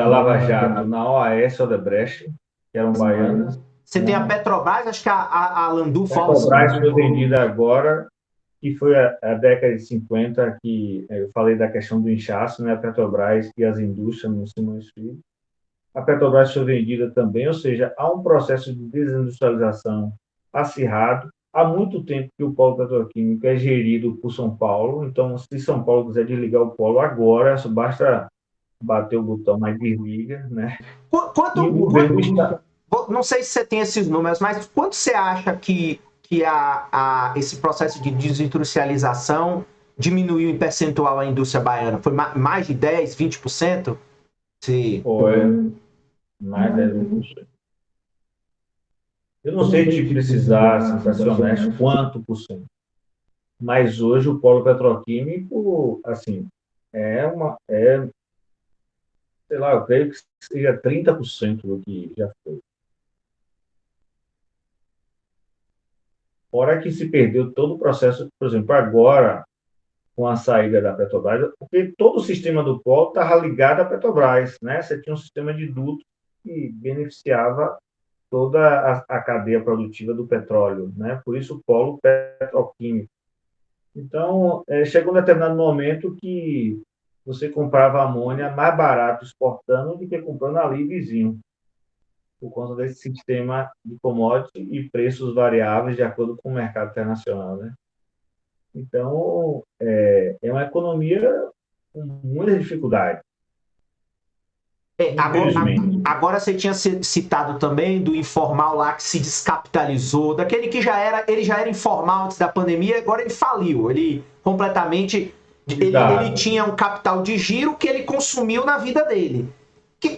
Lava Jato na OAS Odebrecht, que eram baianas. Você tem a Né? Petrobras, acho que a Landu A Fomos. Petrobras foi vendida agora, que foi a década de 50, que eu falei da questão do inchaço, né? A Petrobras e as indústrias no Simões Filho. A Petrobras foi vendida também, ou seja, há um processo de desindustrialização acirrado. Há muito tempo que o polo petroquímico é gerido por São Paulo, então, se São Paulo quiser desligar o polo agora, só basta bater o botão, mas desliga, né? E o governo está. Não sei se você tem esses números, mas quanto você acha que esse processo de desindustrialização diminuiu em percentual a indústria baiana? Foi mais de 10, 20%? Se... Foi mais de 20%. Eu não sei te precisar, assim, para ser honesto, quanto por cento. Mas hoje o polo petroquímico, assim, sei lá, eu creio que seja 30% do que já foi. Fora que se perdeu todo o processo, por exemplo, agora, com a saída da Petrobras, porque todo o sistema do polo estava ligado à Petrobras, né? Você tinha um sistema de dutos que beneficiava toda a cadeia produtiva do petróleo, né? Por isso o polo petroquímico. Então, chegou um determinado momento que você comprava amônia mais barato exportando do que comprando ali vizinho, por conta desse sistema de commodity e preços variáveis de acordo com o mercado internacional, né? Então, é uma economia com muita dificuldade, infelizmente. Agora você tinha citado também do informal lá que se descapitalizou, daquele que ele já era informal antes da pandemia, agora ele faliu, ele completamente, ele Exato. tinha um capital de giro que ele consumiu na vida dele.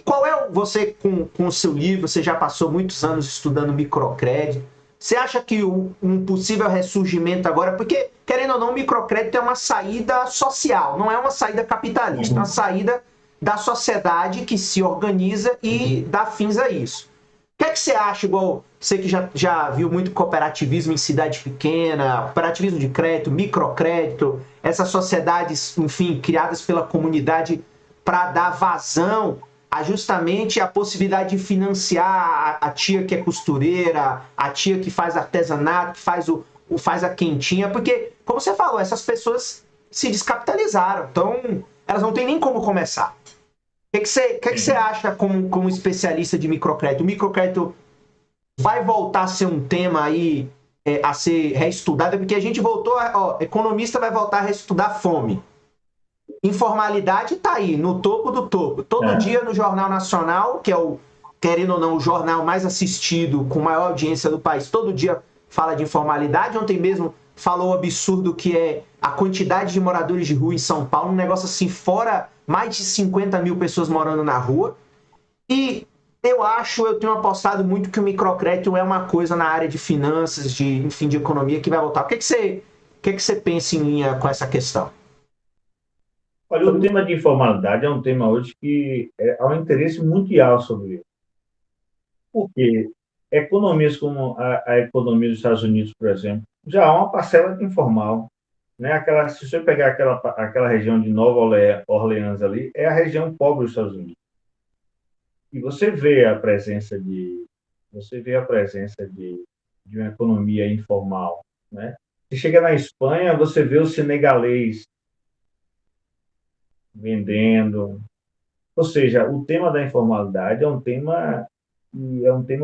Qual é você com o seu livro, você já passou muitos anos estudando microcrédito, você acha que um possível ressurgimento agora, porque querendo ou não, o microcrédito é uma saída social, não é uma saída capitalista, é uma saída da sociedade que se organiza e dá fins a isso. O que é que você acha, igual você que já viu muito cooperativismo em cidade pequena, cooperativismo de crédito, microcrédito, essas sociedades, enfim, criadas pela comunidade para dar vazão a justamente a possibilidade de financiar a tia que é costureira, a tia que faz artesanato, que faz a quentinha, porque, como você falou, essas pessoas se descapitalizaram, então elas não têm nem como começar. O que você acha como especialista de microcrédito? O microcrédito vai voltar a ser um tema aí a ser reestudado, porque a gente voltou, economista vai voltar a reestudar fome. Informalidade está aí, no topo do topo. Todo dia no Jornal Nacional, que é querendo ou não, o jornal mais assistido, com maior audiência do país, todo dia fala de informalidade. Ontem mesmo falou o absurdo que é a quantidade de moradores de rua em São Paulo, um negócio assim, fora mais de 50 mil pessoas morando na rua. E eu tenho apostado muito que o microcrédito é uma coisa na área de finanças, enfim, de economia que vai voltar. O que você pensa em linha com essa questão? Olha, o tema de informalidade é um tema hoje que há um interesse mundial sobre ele. Por quê? Economias como a economia dos Estados Unidos, por exemplo, já há uma parcela de informal. Né? Se você pegar aquela região de Nova Orleans ali, é a região pobre dos Estados Unidos. E você vê a presença de uma economia informal, né? Você chega na Espanha, você vê o senegalês vendendo. Ou seja, o tema da informalidade é um tema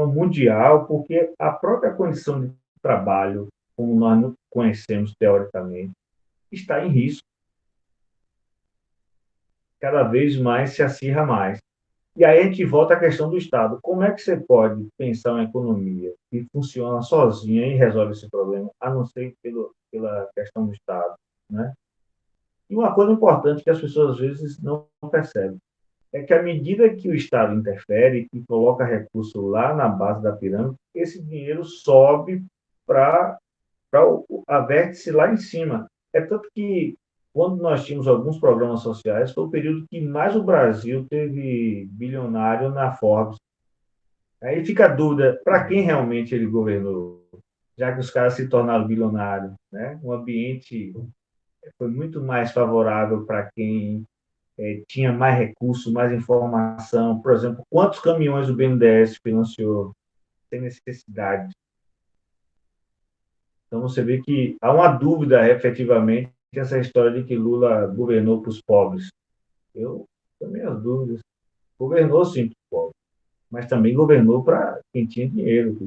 mundial, porque a própria condição de trabalho, como nós não conhecemos teoricamente, está em risco. Cada vez mais se acirra mais. E aí a gente volta à questão do Estado. Como é que você pode pensar uma economia que funciona sozinha e resolve esse problema, a não ser pela questão do Estado, né? E uma coisa importante que as pessoas às vezes não percebem é que à medida que o Estado interfere e coloca recurso lá na base da pirâmide, esse dinheiro sobe para a vértice lá em cima. É tanto que, quando nós tínhamos alguns programas sociais, foi o período que mais o Brasil teve bilionário na Forbes. Aí fica a dúvida, para quem realmente ele governou? Já que os caras se tornaram bilionários, né? O ambiente foi muito mais favorável para quem tinha mais recursos, mais informação. Por exemplo, quantos caminhões o BNDES financiou sem necessidade? Então, você vê que há uma dúvida, efetivamente, essa história de que Lula governou para os pobres. Eu tenho minhas dúvidas. Governou, sim, para os pobres, mas também governou para quem tinha dinheiro,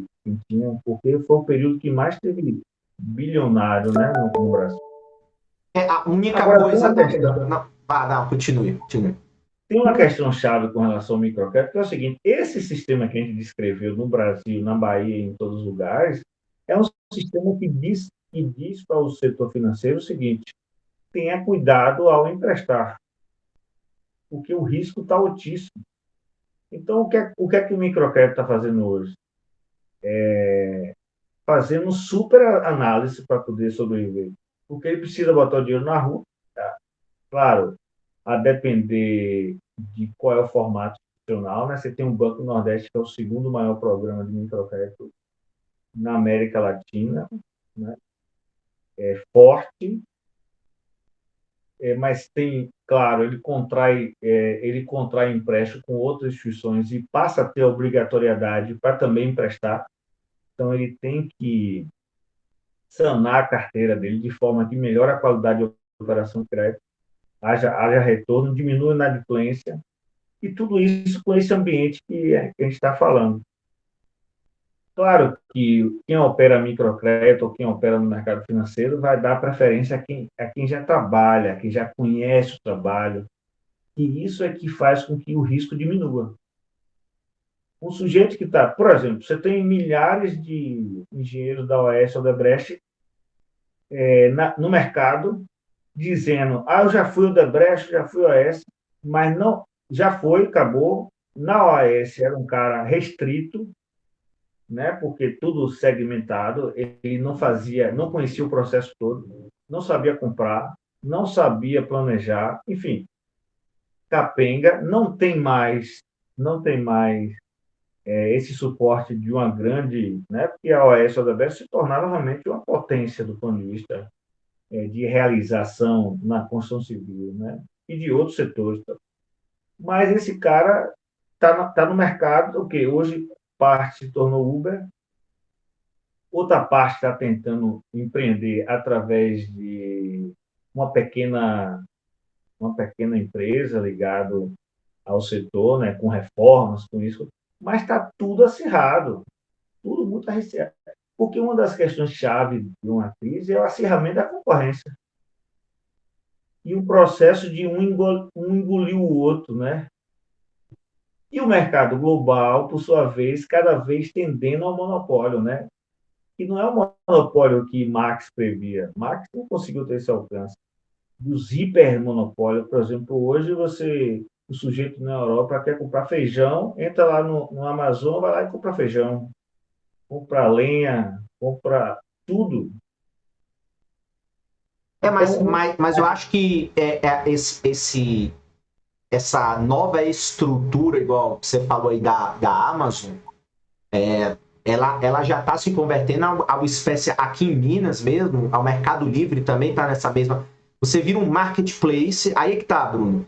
porque foi o período que mais teve bilionário, né, no Brasil. A única Agora, coisa. Não, não, continue. tem uma questão chave com relação ao microcrédito, que é o seguinte: esse sistema que a gente descreveu no Brasil, na Bahia e em todos os lugares, é um sistema que diz para o setor financeiro o seguinte: tenha cuidado ao emprestar, porque o risco está altíssimo. Então, o que é que o microcrédito está fazendo hoje? Fazendo super análise para poder sobreviver, porque ele precisa botar o dinheiro na rua, tá? Claro, a depender de qual é o formato institucional, né? Você tem um Banco Nordeste, que é o segundo maior programa de microcrédito na América Latina, né? É forte, mas tem, claro, ele contrai empréstimo com outras instituições e passa a ter obrigatoriedade para também emprestar. Então, ele tem que sanar a carteira dele de forma que melhore a qualidade de operação de crédito, haja retorno, diminua a inadimplência, e tudo isso com esse ambiente que a gente está falando. Claro que quem opera microcrédito ou quem opera no mercado financeiro vai dar preferência a quem já trabalha, a quem já conhece o trabalho, e isso é que faz com que o risco diminua. Um sujeito que está, por exemplo, você tem milhares de engenheiros da OAS ou da Brecht no mercado dizendo, eu já fui o Odebrecht, já fui o OAS, mas não, já foi, acabou. Na OAS era um cara restrito, né? Porque tudo segmentado, ele não conhecia o processo todo, não sabia comprar, não sabia planejar, enfim, capenga, não tem mais esse suporte de uma grande, né? Porque a OAS Odebrecht se tornaram realmente uma potência do ponto de vista de realização na construção civil, né? E de outros setores. Mas esse cara tá no mercado, o que hoje parte se tornou Uber, outra parte está tentando empreender através de uma pequena, uma pequena empresa ligada ao setor, né, com reformas, com isso, mas está tudo acirrado, tudo muito acirrado. Porque uma das questões-chave de uma crise é o acirramento da concorrência. E o processo de um engolir o outro, né? E o mercado global, por sua vez, cada vez tendendo ao monopólio, né? Que não é o monopólio que Marx previa. Marx não conseguiu ter esse alcance. Dos hipermonopólios, por exemplo, hoje o sujeito na Europa quer comprar feijão, entra lá no Amazon, vai lá e compra feijão, compra lenha, compra tudo. Então, Mas eu acho que essa nova estrutura, igual você falou aí da Amazon, ela já está se convertendo ao espécie, aqui em Minas mesmo, ao Mercado Livre também está nessa mesma. Você vira um marketplace, aí é que tá, Bruno.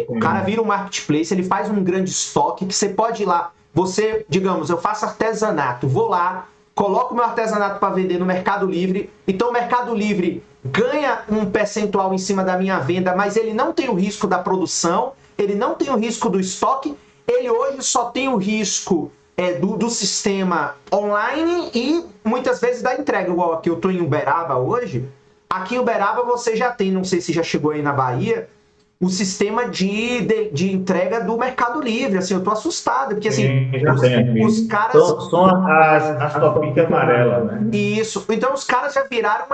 O cara vira um marketplace, ele faz um grande estoque que você pode ir lá. Você, digamos, eu faço artesanato, vou lá, coloco meu artesanato para vender no Mercado Livre. Então o Mercado Livre ganha um percentual em cima da minha venda, mas ele não tem o risco da produção, ele não tem o risco do estoque, ele hoje só tem o risco do sistema online e muitas vezes da entrega. Igual aqui eu estou em Uberaba hoje. Aqui em Uberaba você já tem, não sei se já chegou aí na Bahia, o sistema de entrega do Mercado Livre. Assim, eu tô assustado, porque assim, os caras. São as topicas amarelas, né? Isso. Então os caras já viraram,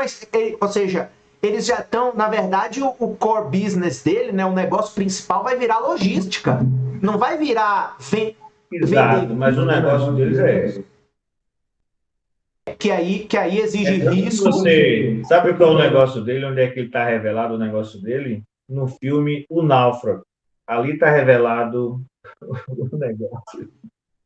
ou seja, eles já estão, na verdade, o core business dele, né? O negócio principal vai virar logística. Não vai virar Exato, vender. Mas o negócio deles é esse. Que aí exige risco. Você sabe qual é o negócio dele? Onde é que ele está revelado o negócio dele? No filme O Náufrago. Ali está revelado o negócio.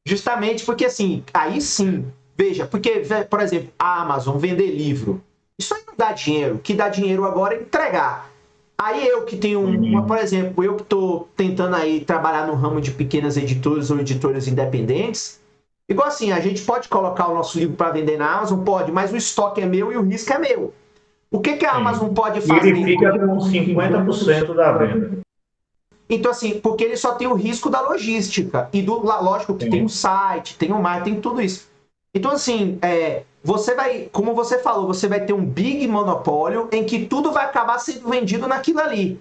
Justamente porque, assim, aí sim, veja, porque, por exemplo, a Amazon vender livro, isso aí não dá dinheiro. O que dá dinheiro agora é entregar. Aí eu que tenho por exemplo, eu que estou tentando aí trabalhar no ramo de pequenas editoras ou editoras independentes, igual assim, a gente pode colocar o nosso livro para vender na Amazon? Pode, mas o estoque é meu e o risco é meu. O que a Amazon pode fazer? Ele fica com 50% da venda. Então, assim, porque ele só tem o risco da logística. E lógico que tem o site, tem o marketing, tem tudo isso. Então, assim, você vai, como você falou, você vai ter um big monopólio em que tudo vai acabar sendo vendido naquilo ali.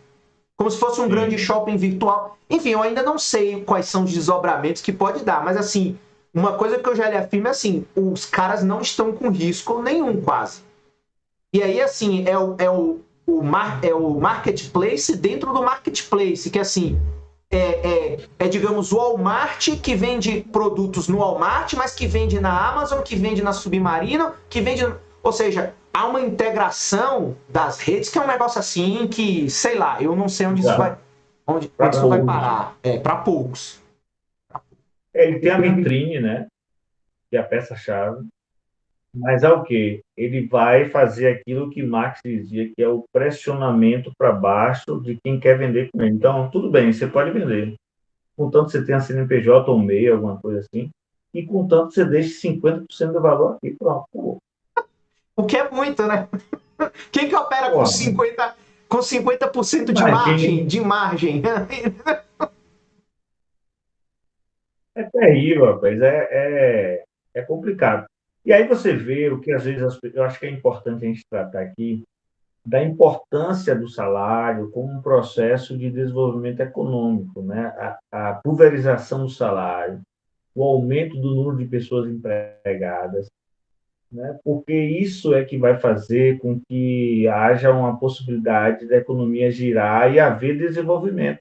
Como se fosse um grande shopping virtual. Enfim, eu ainda não sei quais são os desdobramentos que pode dar, mas assim, uma coisa que eu já lhe afirmo é assim, os caras não estão com risco nenhum, quase. E aí, assim, é o marketplace dentro do marketplace, que assim, digamos, o Walmart que vende produtos no Walmart, mas que vende na Amazon, que vende na Submarino, que vende... Ou seja, há uma integração das redes que é um negócio assim que, sei lá, eu não sei onde isso vai... Onde isso vai parar. Para poucos. Ele tem a vitrine, né? Que é a peça-chave. Mas é o quê? ele vai fazer aquilo que Marx dizia, que é o pressionamento para baixo de quem quer vender com ele. Então, tudo bem, você pode vender, contanto que você tenha CNPJ ou MEI, alguma coisa assim, e contanto que você deixe 50% do valor aqui, pronto. Pô, O que é muito, né? Quem que opera com porra, 50% de imagine, margem? De margem? é terrível, rapaz, é complicado. E aí você vê o que às vezes eu acho que é importante a gente tratar aqui, da importância do salário como um processo de desenvolvimento econômico, né? A pulverização do salário, o aumento do número de pessoas empregadas, né? Porque isso é que vai fazer com que haja uma possibilidade da economia girar e haver desenvolvimento.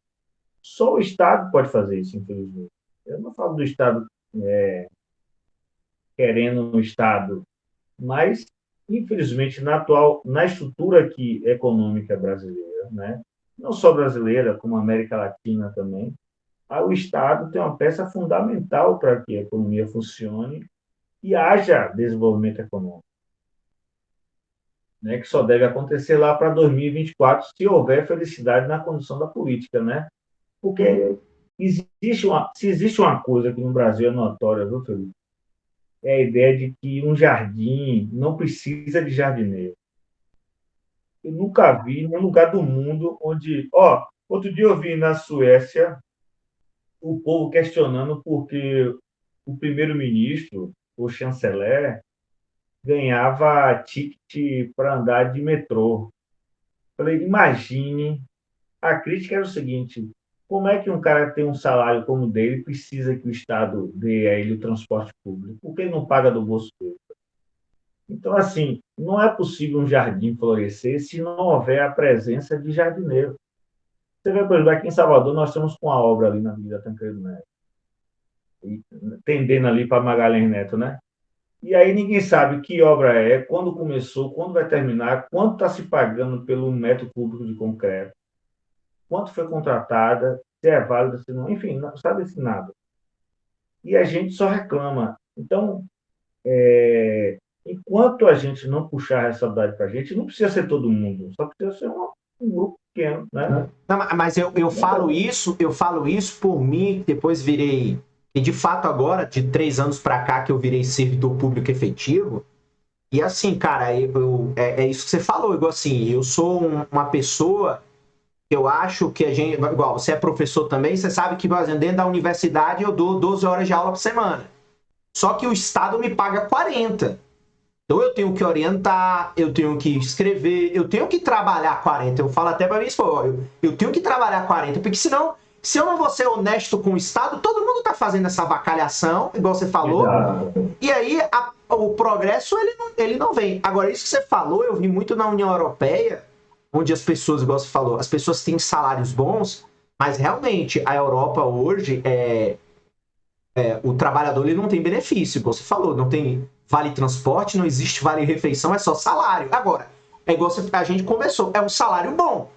Só o Estado pode fazer isso, infelizmente. Eu não falo do Estado querendo um Estado, mas infelizmente na estrutura aqui econômica brasileira, né? Não só brasileira, como América Latina também, o Estado tem uma peça fundamental para que a economia funcione e haja desenvolvimento econômico, né? Que só deve acontecer lá para 2024, se houver felicidade na condução da política, né? Porque se existe uma coisa que no Brasil é notória, viu, Felipe? É a ideia de que um jardim não precisa de jardineiro. Eu nunca vi em nenhum lugar do mundo onde. Ó, outro dia eu vi na Suécia o povo questionando porque o primeiro-ministro, o chanceler, ganhava ticket para andar de metrô. Falei, imagine, a crítica era o seguinte: como é que um cara que tem um salário como o dele precisa que o Estado dê a ele o transporte público? Por que ele não paga do bolso dele? Então, assim, não é possível um jardim florescer se não houver a presença de jardineiro. Você vê, por exemplo, aqui em Salvador, nós estamos com a obra ali na Avenida Tancredo Neves, tendendo ali para Magalhães Neto, né? E aí ninguém sabe que obra é, quando começou, quando vai terminar, quanto está se pagando pelo metro cúbico de concreto, quanto foi contratada, se é válido, se não, enfim, não sabe-se nada. E a gente só reclama. Então, enquanto a gente não puxar a responsabilidade para a gente, não precisa ser todo mundo, só precisa ser um grupo pequeno, né? Não, mas eu falo isso por mim, depois virei, e de fato agora, de 3 anos para cá que eu virei servidor público efetivo, e assim, cara, é isso que você falou, igual assim, eu sou uma pessoa, eu acho que a gente, igual, você é professor também, você sabe que, por exemplo, dentro da universidade eu dou 12 horas de aula por semana, só que o Estado me paga 40. Então eu tenho que orientar, eu tenho que escrever, eu tenho que trabalhar 40. Eu falo até para mim, eu tenho que trabalhar 40, porque senão, se eu não vou ser honesto com o Estado, todo mundo está fazendo essa avacalhação, igual você falou, Exato. e aí o progresso ele não vem. Agora, isso que você falou, eu vi muito na União Europeia, onde as pessoas, igual você falou, as pessoas têm salários bons, mas realmente a Europa hoje o trabalhador ele não tem benefício, igual você falou, não tem vale transporte, não existe vale refeição, é só salário. Agora, é igual a gente conversou, é um salário bom.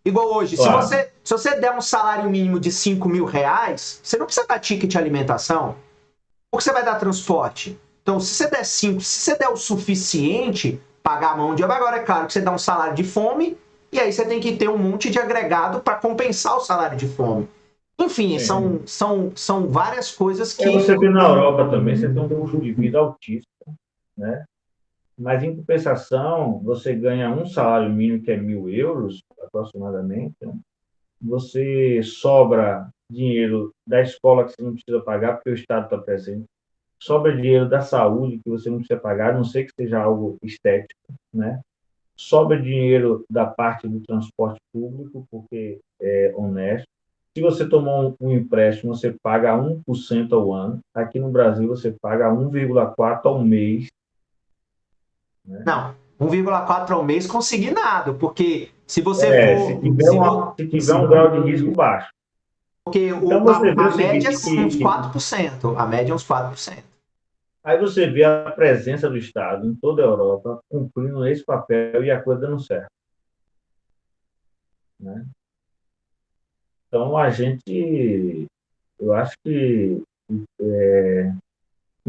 Igual hoje, Claro. se você der um salário mínimo de R$ 5.000, você não precisa dar ticket de alimentação, porque você vai dar transporte. Então, se você der 5, se você der o suficiente, pagar a mão de obra, agora é claro que você dá um salário de fome, e aí você tem que ter um monte de agregado para compensar o salário de fome. Enfim, Sim. são várias coisas Você que. vê na Europa também, você tem um custo de vida altíssimo, né? Mas, em compensação, você ganha um salário mínimo que é 1.000 euros, aproximadamente, né? Você sobra dinheiro da escola que você não precisa pagar, porque o Estado está presente. Sobra dinheiro da saúde que você não precisa pagar, a não ser que seja algo estético, né? Sobra dinheiro da parte do transporte público, porque é honesto. Se você tomar um empréstimo, você paga 1% ao ano. Aqui no Brasil, você paga 1,4% ao mês, né? Não, 1,4 ao mês consignado, porque se você for. Se tiver um grau de risco baixo. Porque Então, você vê a o média seguinte, é uns que 4%. A média é uns 4%. aí você vê a presença do Estado em toda a Europa cumprindo esse papel e a coisa dando certo, né? Então, eu acho que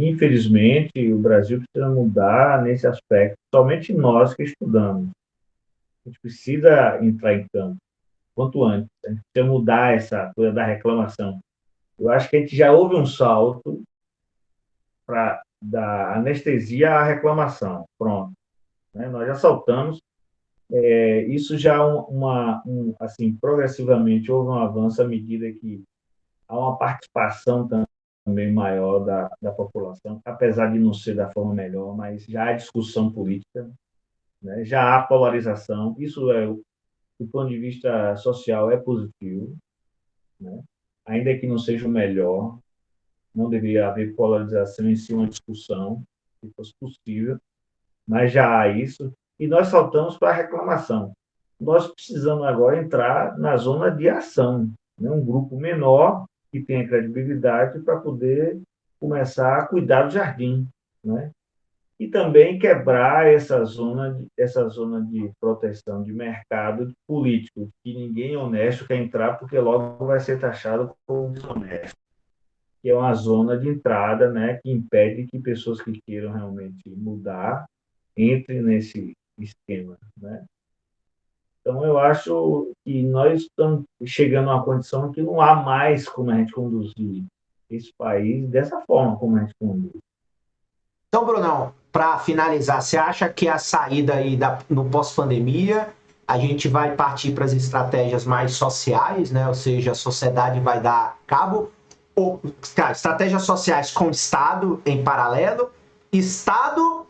infelizmente, o Brasil precisa mudar nesse aspecto. Somente nós que estudamos. A gente precisa entrar em campo quanto antes. A gente precisa mudar essa coisa da reclamação. Eu acho que a gente já houve um salto da anestesia à reclamação. Pronto. Né? Nós já saltamos. Isso já assim, progressivamente houve um avanço à medida que há uma participação também maior da população, apesar de não ser da forma melhor, mas já há discussão política, né? Já há polarização. Isso, do ponto de vista social, é positivo, né? Ainda que não seja o melhor, não deveria haver polarização em si, uma discussão, se fosse possível, mas já há isso, e nós saltamos para a reclamação. Nós precisamos agora entrar na zona de ação, né? Um grupo menor que tenha credibilidade para poder começar a cuidar do jardim, né? E também quebrar essa zona de proteção de mercado político, que ninguém honesto quer entrar porque logo vai ser taxado como desonesto, que é uma zona de entrada, né, que impede que pessoas que queiram realmente mudar entrem nesse esquema, né? Então, eu acho que nós estamos chegando a uma condição que não há mais como a gente conduzir esse país dessa forma como a gente conduz. Então, Brunão, para finalizar, você acha que a saída aí no pós-pandemia, a gente vai partir para as estratégias mais sociais, né? Ou seja, a sociedade vai dar cabo, ou cara, estratégias sociais com Estado em paralelo, Estado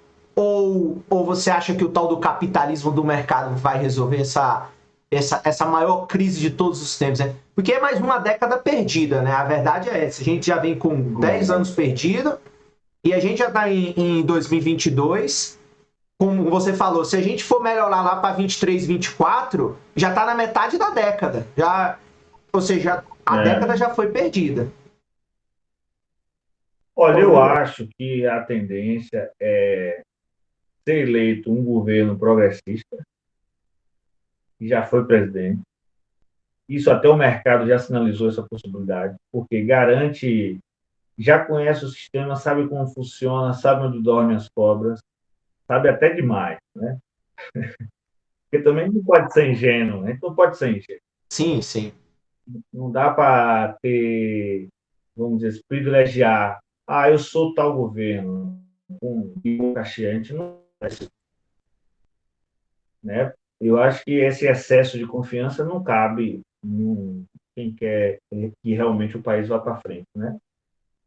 ou você acha que o tal do capitalismo do mercado vai resolver essa maior crise de todos os tempos, né? Porque é mais uma década perdida, né? A verdade é essa. A gente já vem com 10 anos perdido e a gente já está em 2022. Como você falou, se a gente for melhorar lá para 23, 24, já está na metade da década. Já, ou seja, a década já foi perdida. Olha, eu acho que a tendência é ser eleito um governo progressista, que já foi presidente. Isso até o mercado já sinalizou essa possibilidade, porque garante, já conhece o sistema, sabe como funciona, sabe onde dormem as cobras, sabe até demais, né? Porque também não pode ser ingênuo, né? Não pode ser ingênuo. Sim, sim. Não dá para ter, vamos dizer, privilegiar. Ah, eu sou tal governo, com boca cheia. A gente não vai ser, né? Eu acho que esse excesso de confiança não cabe em quem quer que realmente o país vá para frente, né?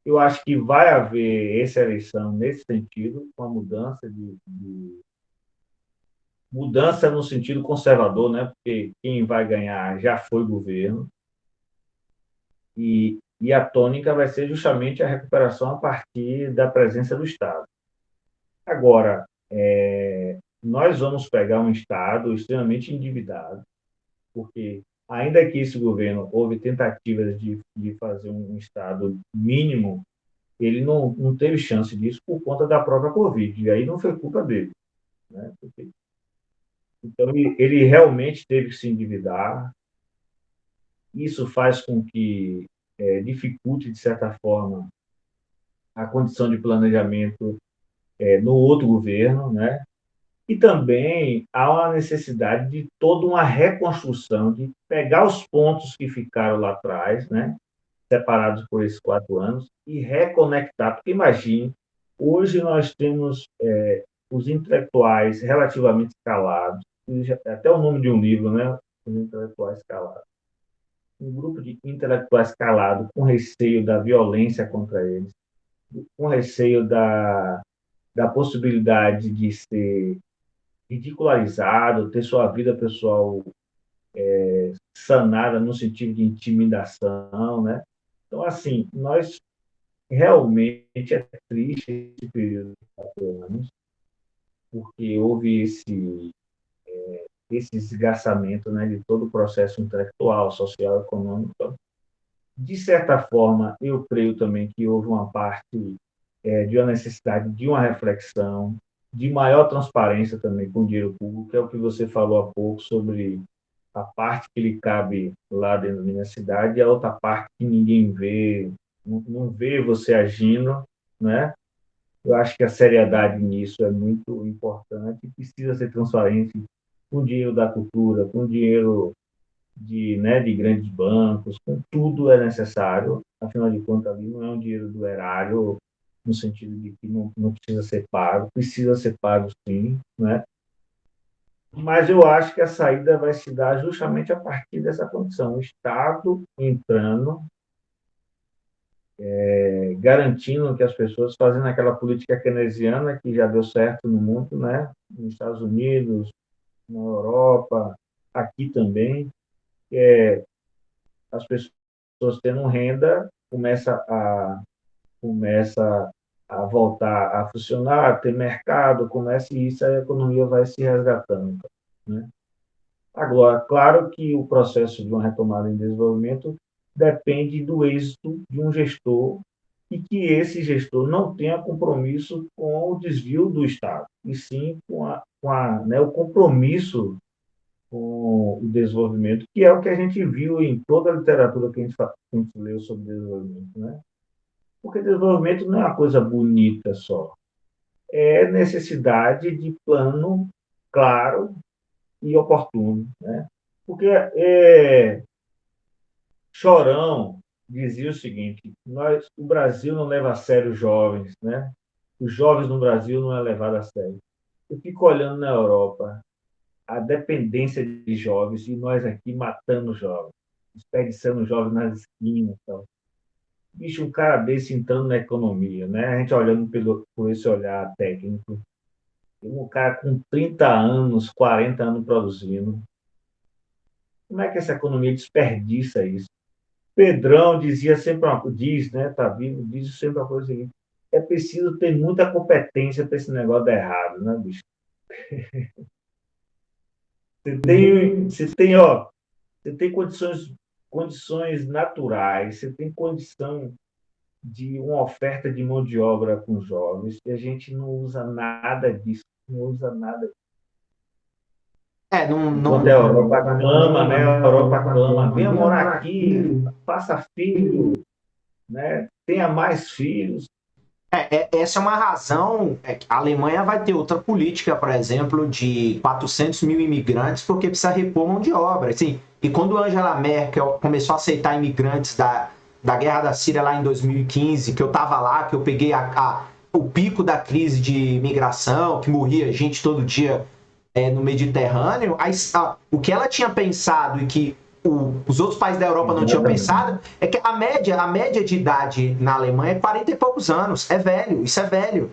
Eu acho que vai haver essa eleição nesse sentido, com a mudança no sentido conservador, né? Porque quem vai ganhar já foi governo e a tônica vai ser justamente a recuperação a partir da presença do Estado. Agora, nós vamos pegar um Estado extremamente endividado, porque ainda que esse governo houve tentativas de fazer um Estado mínimo, ele não teve chance disso por conta da própria Covid, e aí não foi culpa dele, né? Então, ele realmente teve que se endividar. Isso faz com que dificulte, de certa forma, a condição de planejamento no outro governo, né? E também há uma necessidade de toda uma reconstrução, de pegar os pontos que ficaram lá atrás, né? Separados por esses 4 anos, e reconectar. Porque imagine, hoje nós temos os intelectuais relativamente calados, até o nome de um livro, né? Os intelectuais calados. Um grupo de intelectuais calados, com receio da violência contra eles, com receio da possibilidade de ser ridicularizado, ter sua vida pessoal sanada no sentido de intimidação, né? Então, assim, nós realmente é triste esse período de 4 anos, porque houve esse esgarçamento, né, de todo o processo intelectual, social, econômico. De certa forma, eu creio também que houve uma parte de uma necessidade de uma reflexão, de maior transparência também com o dinheiro público, que é o que você falou há pouco sobre a parte que lhe cabe lá dentro da universidade e a outra parte que ninguém vê, não vê você agindo, né? Eu acho que a seriedade nisso é muito importante, precisa ser transparente com o dinheiro da cultura, com o dinheiro de grandes bancos, com tudo é necessário. Afinal de contas, ali não é um dinheiro do erário, no sentido de que não precisa ser pago sim, né? Mas eu acho que a saída vai se dar justamente a partir dessa condição, o Estado entrando, garantindo que as pessoas fazendo aquela política keynesiana que já deu certo no mundo, né? Nos Estados Unidos, na Europa, aqui também, as pessoas tendo renda começa a voltar a funcionar, a ter mercado, começa e isso a economia vai se resgatando, né? Agora, claro que o processo de uma retomada em desenvolvimento depende do êxito de um gestor e que esse gestor não tenha compromisso com o desvio do Estado, e sim né, o compromisso com o desenvolvimento, que é o que a gente viu em toda a literatura que a gente leu sobre desenvolvimento, né? Porque desenvolvimento não é uma coisa bonita só, é necessidade de plano claro e oportuno, né? Porque Chorão dizia o seguinte: o Brasil não leva a sério os jovens, né? Os jovens no Brasil não é levado a sério. Eu fico olhando na Europa a dependência de jovens e nós aqui matando jovens, desperdiçando jovens nas esquinas, tal. Bicho, um cara desse entrando na economia, né? A gente olhando por esse olhar técnico, um cara com 30 anos, 40 anos produzindo. Como é que essa economia desperdiça isso? Pedrão dizia sempre diz, né? Tá vivo, diz sempre uma coisa seguinte: é preciso ter muita competência para esse negócio dar errado, né, bicho? Você tem condições naturais, você tem condição de uma oferta de mão de obra com jovens, e a gente não usa nada disso, não usa nada. Enquanto a Europa clama, né? A Europa clama, venha morar aqui, faça filho, né? Tenha mais filhos. Essa é uma razão. Que a Alemanha vai ter outra política, por exemplo, de 400 mil imigrantes, porque precisa repor mão de obra. Assim, e quando Angela Merkel começou a aceitar imigrantes da guerra da Síria lá em 2015, que eu estava lá, que eu peguei o pico da crise de imigração, que morria gente todo dia no Mediterrâneo, o que ela tinha pensado e que os outros países da Europa não tinham pensado é que a média de idade na Alemanha é 40 e poucos anos. É velho, isso é velho.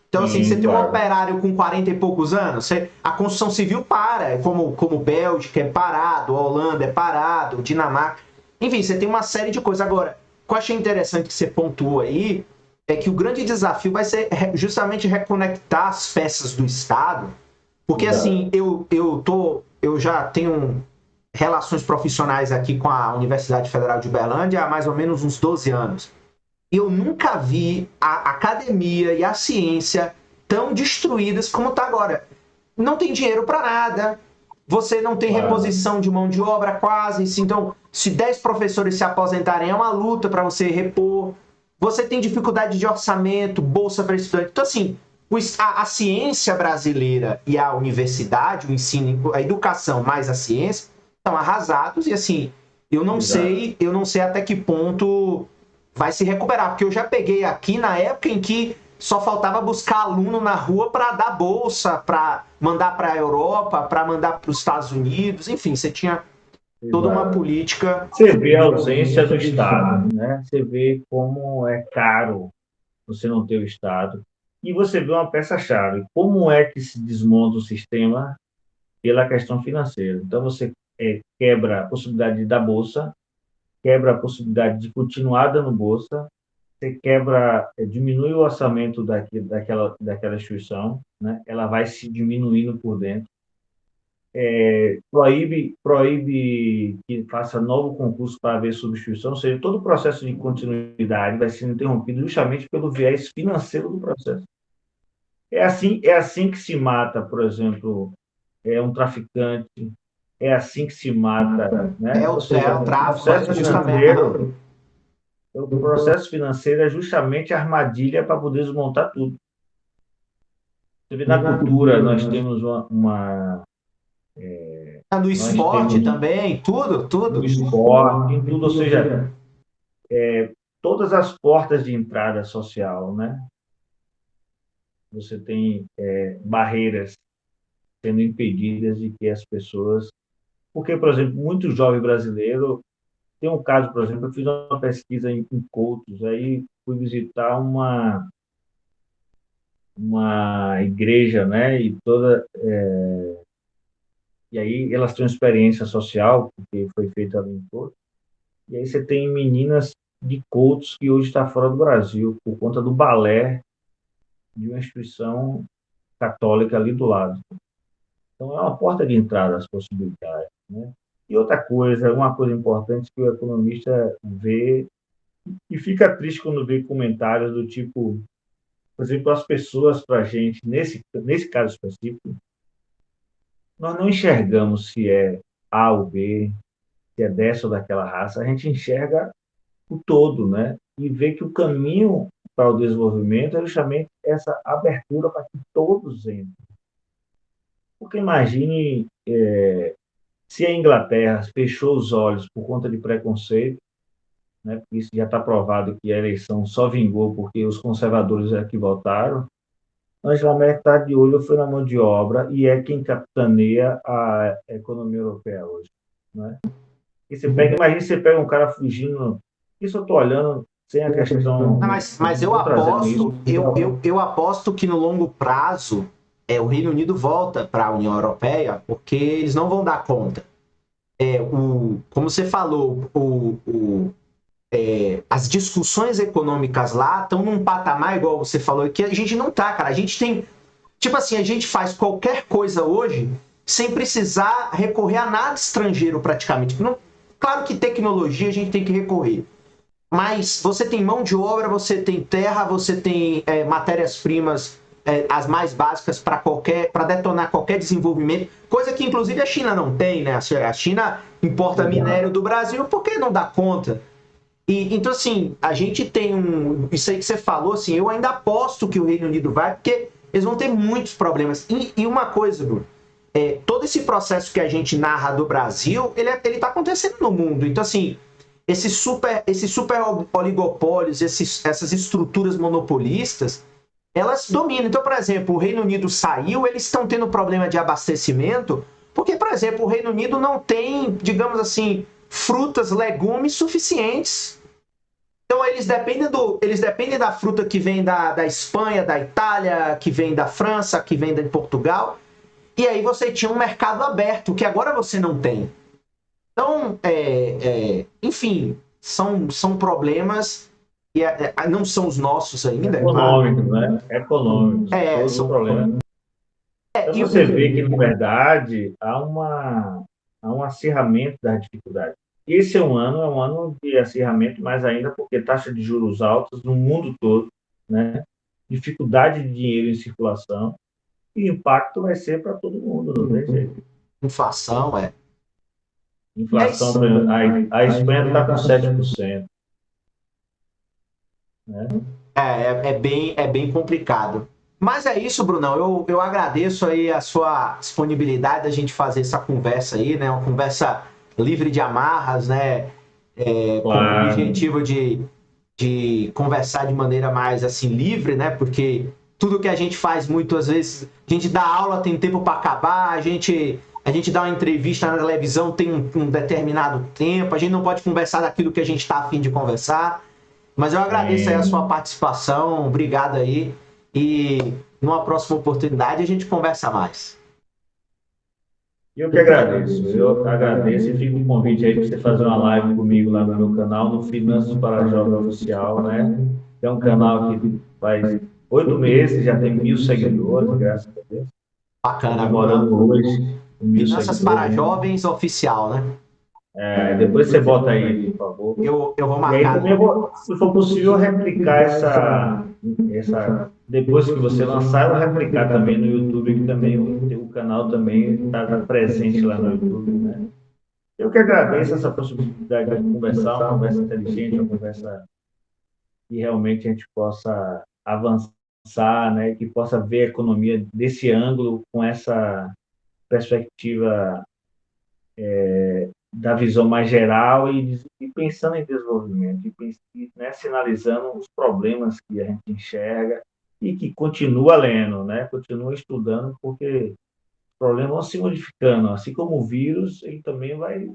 Então, assim, você tem um operário com 40 e poucos anos, a construção civil para, como Bélgica é parado, a Holanda é parado, Dinamarca. Enfim, você tem uma série de coisas. Agora, o que eu achei interessante que você pontuou aí é que o grande desafio vai ser justamente reconectar as peças do Estado, porque, assim, eu já tenho relações profissionais aqui com a Universidade Federal de Uberlândia há mais ou menos uns 12 anos. E eu nunca vi a academia e a ciência tão destruídas como está agora. Não tem dinheiro para nada, você não tem reposição de mão de obra quase. Então, se 10 professores se aposentarem, é uma luta para você repor. Você tem dificuldade de orçamento, bolsa para estudante. Então, assim, a ciência brasileira e a universidade, o ensino, a educação mais a ciência, estão arrasados e, assim, eu não sei até que ponto vai se recuperar, porque eu já peguei aqui na época em que só faltava buscar aluno na rua para dar bolsa, para mandar para a Europa, para mandar para os Estados Unidos, enfim, você tinha toda uma política. Você vê a ausência do Estado, né? Você vê como é caro você não ter o Estado, e você vê uma peça-chave, como é que se desmonta o sistema pela questão financeira. Então, você quebra a possibilidade da bolsa, quebra a possibilidade de continuar dando bolsa, você diminui o orçamento daquela instituição, né? Ela vai se diminuindo por dentro, proíbe que faça novo concurso para haver substituição, ou seja, todo o processo de continuidade vai sendo interrompido justamente pelo viés financeiro do processo. É assim que se mata, por exemplo, um traficante, é assim que se mata, né? Ou seja, o tráfico, o processo financeiro é justamente a armadilha para poder desmontar tudo. Você vê na cultura, nós temos No nós esporte temos também, tudo, no tudo. esporte, em tudo, ou seja, todas as portas de entrada social, né? Você tem barreiras sendo impedidas de que as pessoas... Porque, por exemplo, muito jovem brasileiro... Tem um caso, por exemplo, eu fiz uma pesquisa em Coutos, aí fui visitar uma igreja, né? E aí elas têm uma experiência social, porque foi feita ali em Coutos. E aí você tem meninas de Coutos que hoje está fora do Brasil, por conta do balé de uma instituição católica ali do lado. Então, é uma porta de entrada às possibilidades, né? E outra coisa, uma coisa importante que o economista vê e fica triste quando vê comentários do tipo, por exemplo, as pessoas para a gente, nesse caso específico, nós não enxergamos se é A ou B, se é dessa ou daquela raça, a gente enxerga o todo, né? E vê que o caminho para o desenvolvimento é justamente essa abertura para que todos entrem. Porque imagine se a Inglaterra fechou os olhos por conta de preconceito, né? Porque isso já está provado que a eleição só vingou porque os conservadores é que votaram. A Angela Merkel está de olho, foi na mão de obra e é quem capitaneia a economia europeia hoje, né? E imagina você pega um cara fugindo. Isso eu estou olhando sem a questão. Não, mas eu Estou trazendo isso. aposto, eu aposto que no longo prazo o Reino Unido volta para a União Europeia porque eles não vão dar conta. Como você falou, as discussões econômicas lá estão num patamar, igual você falou, que a gente não tá, cara. A gente tem. Tipo assim, a gente faz qualquer coisa hoje sem precisar recorrer a nada estrangeiro praticamente. Não, claro que tecnologia a gente tem que recorrer. Mas você tem mão de obra, você tem terra, você tem matérias-primas as mais básicas para detonar qualquer desenvolvimento, coisa que inclusive a China não tem, né? A China importa minério do Brasil porque não dá conta. Então, assim, a gente tem isso aí que você falou, assim, eu ainda aposto que o Reino Unido vai, porque eles vão ter muitos problemas. E uma coisa, Bruno, todo esse processo que a gente narra do Brasil, ele tá acontecendo no mundo. Então, assim, esses super oligopólios, essas estruturas monopolistas, elas dominam. Então, por exemplo, o Reino Unido saiu, eles estão tendo problema de abastecimento, porque, por exemplo, o Reino Unido não tem, digamos assim, frutas, legumes suficientes. Então, eles dependem da fruta que vem da Espanha, da Itália, que vem da França, que vem de Portugal. E aí você tinha um mercado aberto, que agora você não tem. Então, enfim, são problemas que não são os nossos ainda, é claro. Econômicos, né? Econômicos, todos os São, problemas. Então, e, você vê que, na verdade, há um acirramento das dificuldades. Esse é um ano de acirramento, mais ainda porque taxa de juros altas no mundo todo, né? Dificuldade de dinheiro em circulação, e o impacto vai ser para todo mundo, não tem jeito. inflação, Inflação, por exemplo, a Espanha está com 7%. Né? É bem complicado. Mas é isso, Brunão. Eu agradeço aí a sua disponibilidade da gente fazer essa conversa aí, né? Uma conversa livre de amarras, né? Com o objetivo de conversar de maneira mais assim livre, né? Porque tudo que a gente faz muitas vezes, a gente dá aula, tem tempo para acabar, a gente dá uma entrevista na televisão, tem um determinado tempo, a gente não pode conversar daquilo que a gente está a fim de conversar. Mas eu agradeço aí a sua participação, obrigado aí. E numa próxima oportunidade a gente conversa mais. Eu que agradeço. Eu agradeço e fico com o convite aí para você fazer uma live comigo lá no meu canal, no Finanças para Jovem Oficial, né? É um canal que faz 8 meses, já tem 1.000 seguidores, graças a Deus. Bacana. Comemorando hoje 1.000 Finanças para seguidores. Jovens Oficial, né? Depois você bota aí, por favor. Eu vou E marcar. aí também, se for possível, replicar depois que você lançar, eu vou replicar também no YouTube, que também o canal também está presente lá no YouTube, né? Eu que agradeço essa possibilidade de conversar, uma conversa inteligente, uma conversa que realmente a gente possa avançar avançar, né, que possa ver a economia desse ângulo, com essa perspectiva da visão mais geral e pensando em desenvolvimento, né, sinalizando os problemas que a gente enxerga e que continua lendo, né, continua estudando, porque os problemas vão se modificando, assim como o vírus, ele também vai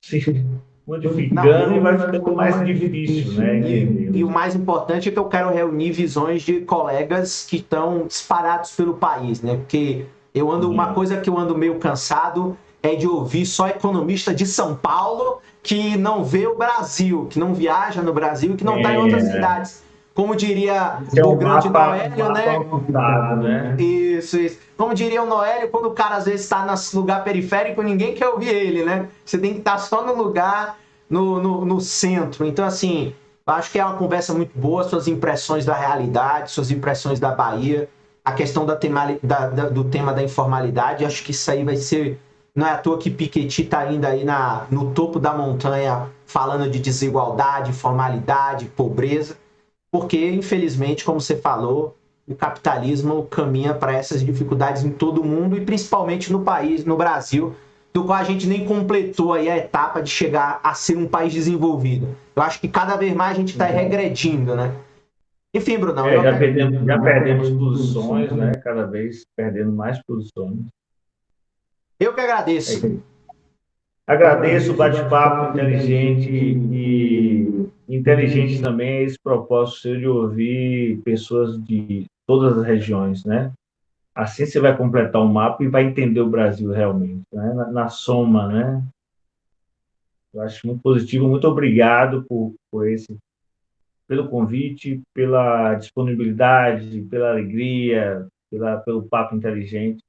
se modificando e vai ficando mais difícil, né, E o entendê-lo. mais importante é que eu quero reunir visões de colegas que estão espalhados pelo país, né? Porque uma coisa que eu ando meio cansado é de ouvir só economista de São Paulo que não vê o Brasil, que não viaja no Brasil e que não está em outras cidades. Como diria Esse é o um grande mapa, Noélio, né? amputado, né? Isso. Como diria o Noélio, quando o cara às vezes está nesse lugar periférico, ninguém quer ouvir ele, né? Você tem que estar só no lugar, no centro. Então, assim, acho que é uma conversa muito boa, suas impressões da realidade, suas impressões da Bahia, a questão do tema da informalidade, acho que isso aí vai ser. Não é à toa que Piketty está ainda aí no topo da montanha falando de desigualdade, informalidade, pobreza, porque, infelizmente, como você falou, o capitalismo caminha para essas dificuldades em todo o mundo e principalmente no país, no Brasil, do qual a gente nem completou aí a etapa de chegar a ser um país desenvolvido. Eu acho que cada vez mais a gente está regredindo, né? Enfim, Brunão, Já perdemos posições, né? Cada vez perdendo mais posições. eu que É agradeço. isso. Agradeço o bate-papo inteligente e inteligente também é esse propósito seu de ouvir pessoas de todas as regiões, né? Assim você vai completar o mapa e vai entender o Brasil realmente, né? Na soma, né? Eu acho muito positivo. Muito obrigado pelo convite, pela disponibilidade, pela alegria, pelo papo inteligente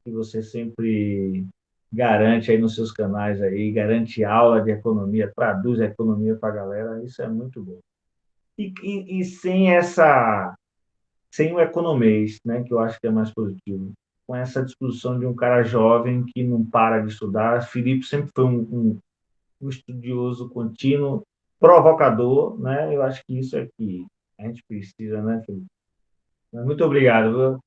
que você sempre garante aí nos seus canais aí, garante aula de economia, traduz a economia para a galera, isso é muito bom. E sem o economês, né, que eu acho que é mais positivo, com essa disposição de um cara jovem que não para de estudar. Felipe sempre foi um estudioso contínuo, provocador, né? Eu acho que isso é que a gente precisa, né, Felipe? Muito obrigado, viu?